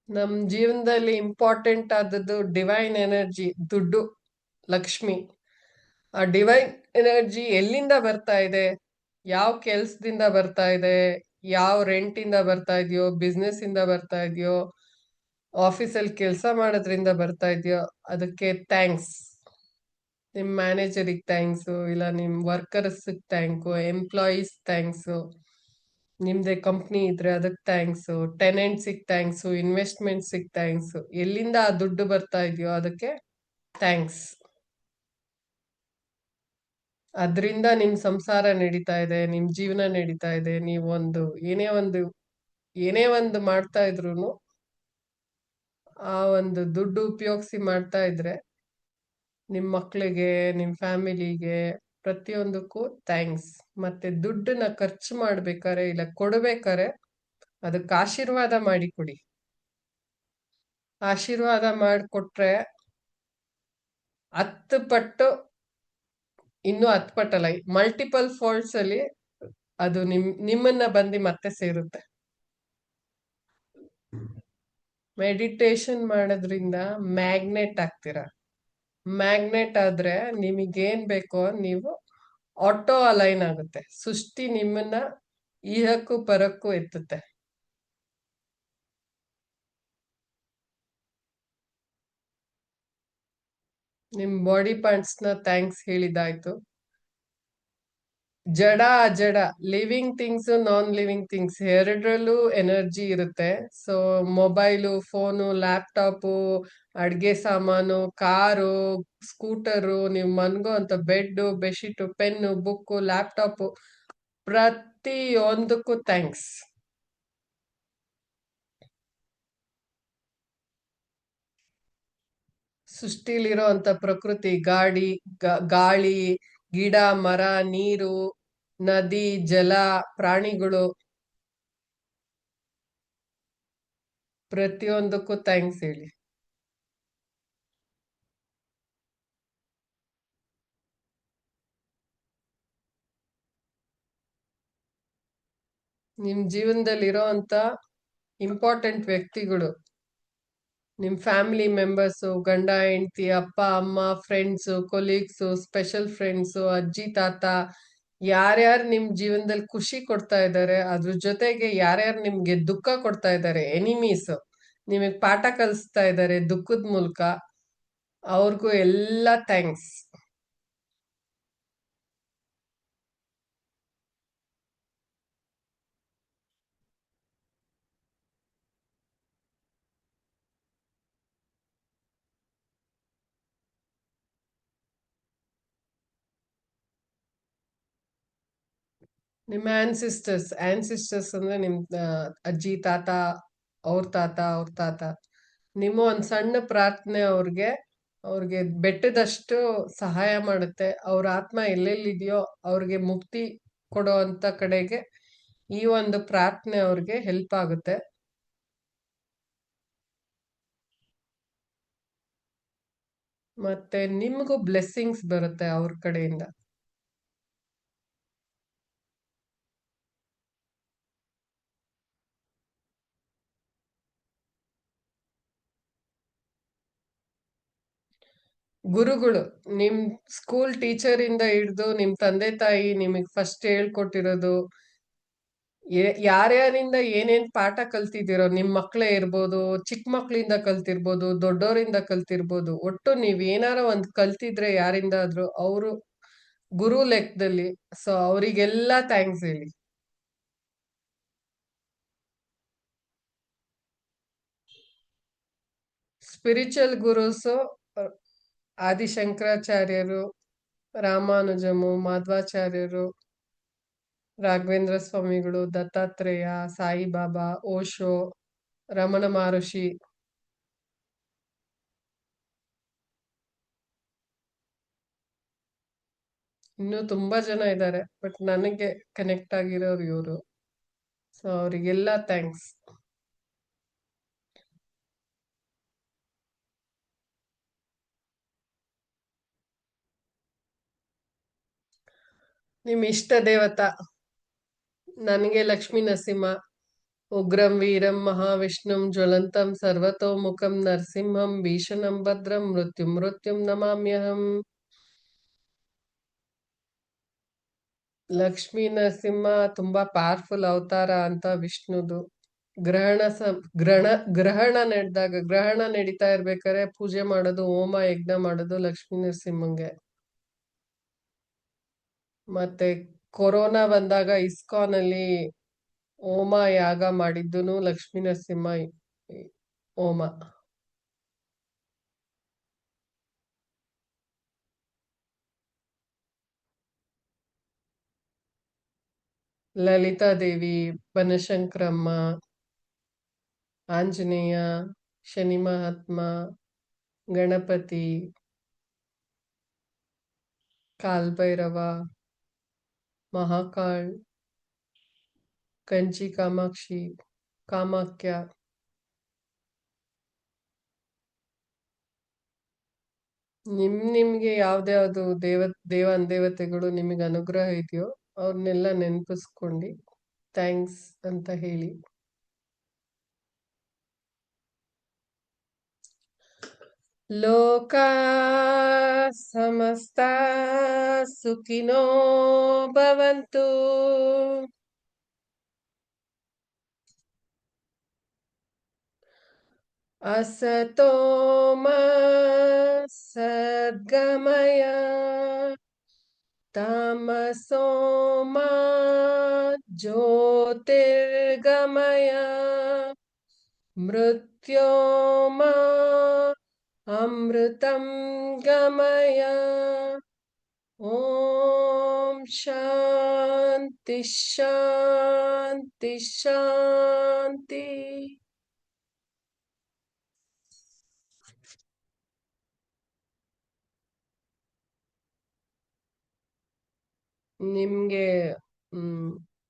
ನಮ್ ಜೀವನದಲ್ಲಿ ಇಂಪಾರ್ಟೆಂಟ್ ಆದದ್ದು ಡಿವೈನ್ ಎನರ್ಜಿ, ದುಡ್ಡು, ಲಕ್ಷ್ಮಿ. ಆ ಡಿವೈನ್ ಎನರ್ಜಿ ಎಲ್ಲಿಂದ ಬರ್ತಾ ಇದೆ, ಯಾವ ಕೆಲ್ಸದಿಂದ ಬರ್ತಾ ಇದೆ, ಯಾವ ರೆಂಟಿಂದ ಬರ್ತಾ ಇದೆಯೋ, ಬಿಸ್ನೆಸ್ ಇಂದ ಬರ್ತಾ ಇದೆಯೋ, ಆಫೀಸಲ್ಲಿ ಕೆಲಸ ಮಾಡೋದ್ರಿಂದ ಬರ್ತಾ ಇದೆಯೋ, ಅದಕ್ಕೆ ಥ್ಯಾಂಕ್ಸ್. ನಿಮ್ ಮ್ಯಾನೇಜರಿಗೆ ಥ್ಯಾಂಕ್ಸು, ಇಲ್ಲ ನಿಮ್ ವರ್ಕರ್ಸ್ ಥ್ಯಾಂಕ್ಸು, ಎಂಪ್ಲಾಯೀಸ್ ಥ್ಯಾಂಕ್ಸು, ನಿಮ್ದೇ ಕಂಪ್ನಿ ಇದ್ರೆ ಅದಕ್ಕೆ ಥ್ಯಾಂಕ್ಸು, ಟೆನೆಂಟ್ಸಿಗೆ ಥ್ಯಾಂಕ್ಸು, ಇನ್ವೆಸ್ಟ್ಮೆಂಟ್ಸಿಗೆ ಥ್ಯಾಂಕ್ಸು. ಎಲ್ಲಿಂದ ಆ ದುಡ್ಡು ಬರ್ತಾ ಇದೆಯೋ ಅದಕ್ಕೆ ಥ್ಯಾಂಕ್ಸ್. ಅದರಿಂದ ನಿಮ್ ಸಂಸಾರ ನಡೀತಾ ಇದೆ, ನಿಮ್ ಜೀವನ ನಡೀತಾ ಇದೆ. ನೀವೊಂದು ಏನೇ ಒಂದು ಮಾಡ್ತಾ ಇದ್ರೂನು ಆ ಒಂದು ದುಡ್ಡು ಉಪಯೋಗಿಸಿ ಮಾಡ್ತಾ ಇದ್ರೆ ನಿಮ್ ಮಕ್ಳಿಗೆ, ನಿಮ್ ಫ್ಯಾಮಿಲಿಗೆ, ಪ್ರತಿಯೊಂದಕ್ಕೂ ಥ್ಯಾಂಕ್ಸ್. ಮತ್ತೆ ದುಡ್ಡನ್ನ ಖರ್ಚು ಮಾಡ್ಬೇಕಾರೆ ಇಲ್ಲ ಕೊಡ್ಬೇಕಾರೆ ಅದಕ್ಕೆ ಆಶೀರ್ವಾದ ಮಾಡಿ ಕೊಡಿ. ಆಶೀರ್ವಾದ ಮಾಡಿಕೊಟ್ರೆ 10 ಪಟ್ಟು, ಇನ್ನೂ 10 ಪಟ್ಟಲ್ಲ, ಮಲ್ಟಿಪಲ್ ಫಾಲ್ಟ್ಸ್ ಅಲ್ಲಿ ಅದು ನಿಮ್ಮನ್ನ ಬಂದು ಮತ್ತೆ ಸೇರುತ್ತೆ. ಮೆಡಿಟೇಷನ್ ಮಾಡೋದ್ರಿಂದ ಮ್ಯಾಗ್ನೆಟ್ ಆಗ್ತೀರಾ. ಮ್ಯಾಗ್ನೆಟ್ ಆದ್ರೆ ನಿಮಗೇನ್ ಬೇಕೋ ನೀವು ಆಟೋ ಅಲೈನ್ ಆಗುತ್ತೆ. ಸೃಷ್ಟಿ ನಿಮ್ಮನ್ನ ಇಹಕ್ಕೂ ಪರಕ್ಕೂ ಎತ್ತುತ್ತೆ. ನಿಮ್ ಬಾಡಿ ಪಾರ್ಟ್ಸ್ ನ ಥ್ಯಾಂಕ್ಸ್ ಹೇಳಿದಾಯ್ತು. ಜಡ ಅಜಡ, living things non living things ಎರಡರಲ್ಲೂ ಎನರ್ಜಿ ಇರುತ್ತೆ. ಸೊ ಮೊಬೈಲು, ಫೋನು, ಲ್ಯಾಪ್ಟಾಪು, ಅಡ್ಗೆ ಸಾಮಾನು, ಕಾರು, ಸ್ಕೂಟರು, ನೀವು ಮನ್ಗೋ ಅಂತ bed, bedsheet, pen, book, laptop, ಪ್ರತಿಯೊಂದಕ್ಕೂ ಥ್ಯಾಂಕ್ಸ್. ಸೃಷ್ಟಿಲಿರೋ ಅಂತ ಪ್ರಕೃತಿ, ಗಾಳಿ, ಗಿಡ, ಮರ, ನೀರು, ನದಿ, ಜಲ, ಪ್ರಾಣಿಗಳು, ಪ್ರತಿಯೊಂದಕ್ಕೂ ಥ್ಯಾಂಕ್ಸ್ ಹೇಳಿ. ನಿಮ್ ಜೀವನದಲ್ಲಿರೋ ಅಂತ ಇಂಪಾರ್ಟೆಂಟ್ ವ್ಯಕ್ತಿಗಳು, ನಿಮ್ ಫ್ಯಾಮಿಲಿ ಮೆಂಬರ್ಸು, ಗಂಡ ಹೆಂಡತಿ, ಅಪ್ಪ ಅಮ್ಮ, ಫ್ರೆಂಡ್ಸು, ಕೊಲೀಗ್ಸು, ಸ್ಪೆಷಲ್ ಫ್ರೆಂಡ್ಸು, ಅಜ್ಜಿ ತಾತ, ಯಾರ್ಯಾರು ನಿಮ್ ಜೀವನದಲ್ಲಿ ಖುಷಿ ಕೊಡ್ತಾ ಇದ್ದಾರೆ, ಅದ್ರ ಜೊತೆಗೆ ಯಾರ್ಯಾರು ನಿಮ್ಗೆ ದುಃಖ ಕೊಡ್ತಾ ಇದ್ದಾರೆ, ಎನಿಮೀಸ್, ನಿಮಗ್ ಪಾಠ ಕಲಿಸ್ತಾ ಇದ್ದಾರೆ ದುಃಖದ ಮೂಲಕ, ಅವ್ರಿಗೂ ಎಲ್ಲ ಥ್ಯಾಂಕ್ಸ್. ನಿಮ್ಮ ಆನ್ಸಿಸ್ಟರ್ಸ್ ಅಂದ್ರೆ ನಿಮ್ ಅಜ್ಜಿ ತಾತ, ಅವ್ರ ತಾತ, ನಿಮ್ಮ ಒಂದ್ ಸಣ್ಣ ಪ್ರಾರ್ಥನೆ ಅವ್ರಿಗೆ ಬೆಟ್ಟದಷ್ಟು ಸಹಾಯ ಮಾಡುತ್ತೆ. ಅವ್ರ ಆತ್ಮ ಎಲ್ಲೆಲ್ಲಿದೆಯೋ ಅವ್ರಿಗೆ ಮುಕ್ತಿ ಕೊಡೋ ಅಂತ ಕಡೆಗೆ ಈ ಒಂದು ಪ್ರಾರ್ಥನೆ ಅವ್ರಿಗೆ ಹೆಲ್ಪ್ ಆಗುತ್ತೆ. ಮತ್ತೆ ನಿಮ್ಗೂ ಬ್ಲೆಸ್ಸಿಂಗ್ಸ್ ಬರುತ್ತೆ ಅವ್ರ ಕಡೆಯಿಂದ. ಗುರುಗಳು, ನಿಮ್ ಸ್ಕೂಲ್ ಟೀಚರ್ ಇಂದ ಹಿಡ್ದು ನಿಮ್ ತಂದೆ ತಾಯಿ ನಿಮಗ್ ಫಸ್ಟ್ ಹೇಳ್ಕೊಟ್ಟಿರೋದು, ಯಾರ್ಯಾರಿಂದ ಏನೇನ್ ಪಾಠ ಕಲ್ತಿದ್ದೀರೋ, ನಿಮ್ ಮಕ್ಳೇ ಇರ್ಬೋದು, ಚಿಕ್ಕ ಮಕ್ಳಿಂದ ಕಲ್ತಿರ್ಬೋದು, ದೊಡ್ಡೋರಿಂದ ಕಲ್ತಿರ್ಬೋದು, ಒಟ್ಟು ನೀವ್ ಏನಾರ ಒಂದ್ ಕಲ್ತಿದ್ರೆ ಯಾರಿಂದ ಆದ್ರೂ ಅವರು ಗುರು ಲೆಕ್ಕದಲ್ಲಿ. ಸೊ ಅವರಿಗೆಲ್ಲ ಥ್ಯಾಂಕ್ಸ್ ಹೇಳಿ. ಸ್ಪಿರಿಚುವಲ್ ಗುರುಸು ಆದಿಶಂಕರಾಚಾರ್ಯರು, ರಾಮಾನುಜಮು, ಮಾಧ್ವಾಚಾರ್ಯರು, ರಾಘವೇಂದ್ರ ಸ್ವಾಮಿಗಳು, ದತ್ತಾತ್ರೇಯ, ಸಾಯಿಬಾಬಾ, ಓಶೋ, ರಮಣ ಮಹರ್ಷಿ, ಇನ್ನೂ ತುಂಬಾ ಜನ ಇದ್ದಾರೆ. ಬಟ್ ನನಗೆ ಕನೆಕ್ಟ್ ಆಗಿರೋರು ಇವರು. ಸೊ ಅವರಿಗೆಲ್ಲ ಥ್ಯಾಂಕ್ಸ್. ನಿಮ್ ಇಷ್ಟ ದೇವತಾ, ನನಗೆ ಲಕ್ಷ್ಮೀ ನರಸಿಂಹ, ಉಗ್ರಂ ವೀರಂ ಮಹಾವಿಷ್ಣುಂ ಜ್ವಲಂತಂ ಸರ್ವತೋಮುಖಂ ನರಸಿಂಹಂ ಭೀಷಣಂ ಭದ್ರಂ ಮೃತ್ಯುಂ ಮೃತ್ಯುಂ ನಮಾಮ್ಯಹಂ. ಲಕ್ಷ್ಮೀ ನರಸಿಂಹ ತುಂಬಾ ಪವರ್ಫುಲ್ ಅವತಾರ ಅಂತ ವಿಷ್ಣುದು. ಗ್ರಹಣ ಸ ಗ್ರಹಣ ಗ್ರಹಣ ನಡೆದಾಗ, ಗ್ರಹಣ ನಡೀತಾ ಇರ್ಬೇಕಾದ್ರೆ ಪೂಜೆ ಮಾಡೋದು, ಹೋಮ ಯಜ್ಞ ಮಾಡೋದು ಲಕ್ಷ್ಮೀ ನರಸಿಂಹಂಗೆ. ಮತ್ತೆ ಕೊರೋನಾ ಬಂದಾಗ ಇಸ್ಕಾನ್ ಅಲ್ಲಿ ಹೋಮ ಯಾಗ ಮಾಡಿದ್ದೂನು ಲಕ್ಷ್ಮೀ ನರಸಿಂಹ ಹೋಮ. ಲಲಿತಾದೇವಿ, ಬನಶಂಕರಮ್ಮ, ಆಂಜನೇಯ, ಶನಿ ಮಹಾತ್ಮ, ಗಣಪತಿ, ಕಾಲ್ಭೈರವ, ಮಹಾಕಾಳ್, ಕಂಚಿ ಕಾಮಾಕ್ಷಿ, ಕಾಮಾಕ್ಯ, ನಿಮ್ಗೆ ಯಾವ್ದ್ಯಾವ್ದು ದೇವಾನ್ ದೇವತೆಗಳು ನಿಮಗೆ ಅನುಗ್ರಹ ಇದೆಯೋ ಅವ್ರನ್ನೆಲ್ಲ ನೆನಪಿಸ್ಕೊಂಡು ಥ್ಯಾಂಕ್ಸ್ ಅಂತ ಹೇಳಿ. ಲೋಕ ಸಮಸ್ತ ಸುಖಿನೋ ಭವಂತು. असतो मा सद्गमय ತಮಸೋ ಮಾ ಜ್ಯೋತಿರ್ಗಮಯ ಮೃತ್ಯೋರ್ಮಾ ಅಮೃತಂ ಗಮಯ. ಓಂ ಶಾಂತಿ ಶಾಂತಿ ಶಾಂತಿ. ನಿಮ್ಗೆ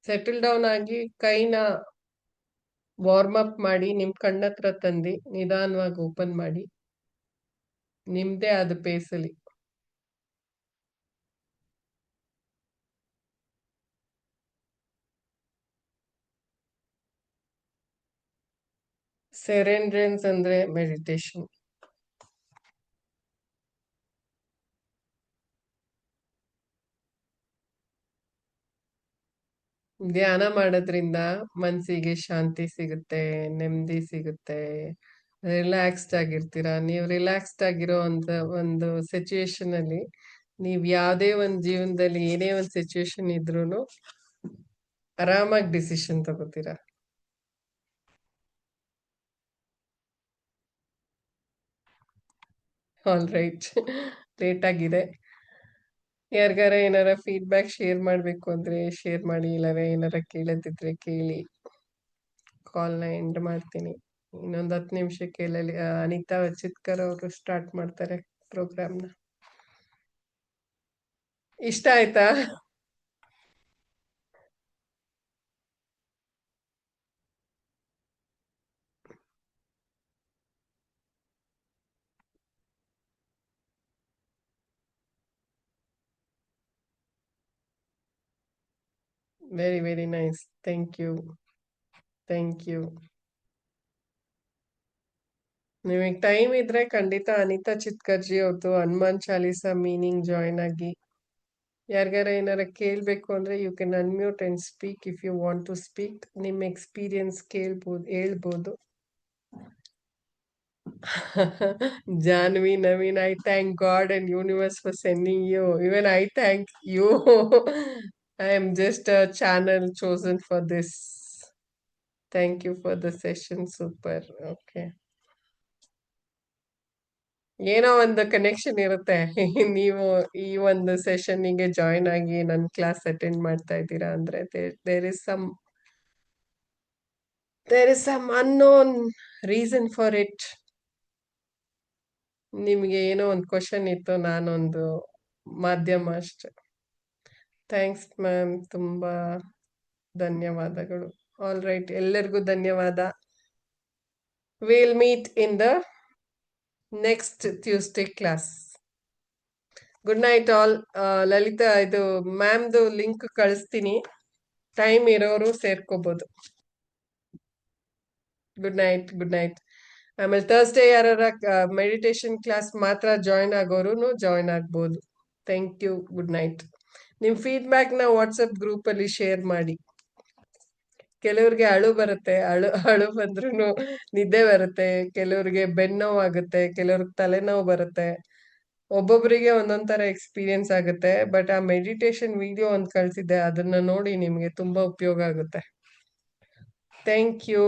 ಸೆಟಲ್ ಡೌನ್ ಆಗಿ ಕೈನ ವಾರ್ಮ್ ಅಪ್ ಮಾಡಿ ನಿಮ್ ಕಣ್ಣತ್ರ ತಂದು ನಿಧಾನವಾಗಿ ಓಪನ್ ಮಾಡಿ ನಿಮ್ದೇ ಆದ ಪೇಸಲ್ಲಿ. ಸೆರೆಂಡ್ರೆನ್ಸ್ ಅಂದ್ರೆ ಮೆಡಿಟೇಷನ್. ಧ್ಯಾನ ಮಾಡೋದ್ರಿಂದ ಮನ್ಸಿಗೆ ಶಾಂತಿ ಸಿಗುತ್ತೆ, ನೆಮ್ಮದಿ ಸಿಗುತ್ತೆ, ರಿಲ್ಯಾಕ್ಸ್ಡ್ ಆಗಿರ್ತೀರಾ. ನೀವು ರಿಲ್ಯಾಕ್ಸ್ಡ್ ಆಗಿರೋ ಒಂದು ಸಿಚುಯೇಷನ್ ಅಲ್ಲಿ ನೀವ್ ಯಾವ್ದೇ ಒಂದ್ ಜೀವನದಲ್ಲಿ ಏನೇ ಒಂದ್ ಸಿಚುಯೇಷನ್ ಇದ್ರೂನು ಆರಾಮಾಗಿ ಡಿಸಿಷನ್ ತಗೋತೀರಾ. ಆಲ್ ರೈಟ್, ಲೇಟ್ ಆಗಿದೆ. ಯಾರಿಗಾರ ಏನಾರ ಫೀಡ್ಬ್ಯಾಕ್ ಶೇರ್ ಮಾಡ್ಬೇಕು ಅಂದ್ರೆ ಶೇರ್ ಮಾಡಿ, ಇಲ್ಲಾರೆ ಏನಾರ ಕೇಳದಿದ್ರೆ ಕೇಳಿ. ಕಾಲ್ನ ಎಂಡ್ ಮಾಡ್ತೀನಿ. ಇನ್ನೊಂದು 10 ನಿಮಿಷಕ್ಕೆ ಅನಿತಾ ಚಿತ್ಕರ್ ಅವರು ಸ್ಟಾರ್ಟ್ ಮಾಡ್ತಾರೆ ಪ್ರೋಗ್ರಾಮ್ನ. ಇಷ್ಟ ಆಯ್ತಾ? Very very nice. Thank you, thank you. ನಿಮಗೆ ಟೈಮ್ ಇದ್ರೆ ಖಂಡಿತ ಅನಿತಾ ಚಿತ್ಕರ್ಜಿ ಅವ್ರದ್ದು ಹನುಮಾನ್ ಚಾಲೀಸಾ ಮೀನಿಂಗ್ ಜಾಯಿನ್ ಆಗಿ. ಯಾರಿಗಾರ ಏನಾರ ಕೇಳ್ಬೇಕು ಅಂದ್ರೆ you can unmute and speak if you want to speak. ನಿಮ್ಮ ಎಕ್ಸ್ಪೀರಿಯನ್ಸ್ ಹೇಳ್ಬೋದು. Janvi, Naveen, I thank God and universe for sending you. Even I thank you. I am just a channel chosen for this. Thank you for the session. Super. Okay. ಏನೋ ಒಂದು connection ಇರುತ್ತೆ. ನೀವು ಈ ಒಂದು ಸೆಷನ್ನಿಗೆ join ಆಗಿ ನನ್ನ class attend ಮಾಡ್ತಾ ಇದ್ದೀರಾ ಅಂದ್ರೆ there is some unknown reason for it. ನಿಮಗೆ ಏನೋ ಒಂದು ಕ್ವಶನ್ ಇತ್ತು, ನಾನೊಂದು ಮಾಧ್ಯಮ ಅಷ್ಟೆ. ಥ್ಯಾಂಕ್ಸ್ ಮ್ಯಾಮ್, ತುಂಬಾ ಧನ್ಯವಾದಗಳು. ಆಲ್ ರೈಟ್, ಎಲ್ಲರಿಗೂ ಧನ್ಯವಾದ. Will meet in the next Tuesday class. Good night all. Lalitha, ಇದು ಮ್ಯಾಮ್ದು ಲಿಂಕ್ ಕಳಿಸ್ತೀನಿ, ಟೈಮ್ ಇರೋರು ಸೇರ್ಕೋಬಹುದು. Good night, good night. ಆಮೇಲೆ ಥರ್ಸ್ಡೇ ಯಾರ ಮೆಡಿಟೇಷನ್ ಕ್ಲಾಸ್ ಮಾತ್ರ ಜಾಯಿನ್ ಆಗೋರು ಜಾಯಿನ್ ಆಗ್ಬೋದು. Thank you, good night. ನಿಮ್ ಫೀಡ್ಬ್ಯಾಕ್ ನ ವಾಟ್ಸಪ್ ಗ್ರೂಪ್ ಅಲ್ಲಿ ಶೇರ್ ಮಾಡಿ. ಕೆಲವ್ರಿಗೆ ಅಳು ಬರುತ್ತೆ, ಅಳು ಬಂದ್ರೂ ನಿದ್ದೆ ಬರುತ್ತೆ, ಕೆಲವ್ರಿಗೆ ಬೆನ್ನೋವು ಆಗುತ್ತೆ, ಕೆಲವ್ರಿಗೆ ತಲೆನೋವು ಬರುತ್ತೆ. ಒಬ್ಬೊಬ್ಬರಿಗೆ ಒಂದೊಂದ್ ತರ ಎಕ್ಸ್ಪೀರಿಯನ್ಸ್ ಆಗುತ್ತೆ. ಬಟ್ ಆ ಮೆಡಿಟೇಷನ್ ವಿಡಿಯೋ ಒಂದು ಕಳ್ಸಿದ್ದೆ, ಅದನ್ನ ನೋಡಿ ನಿಮ್ಗೆ ತುಂಬಾ ಉಪಯೋಗ ಆಗುತ್ತೆ. Thank you,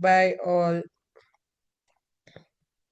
bye all.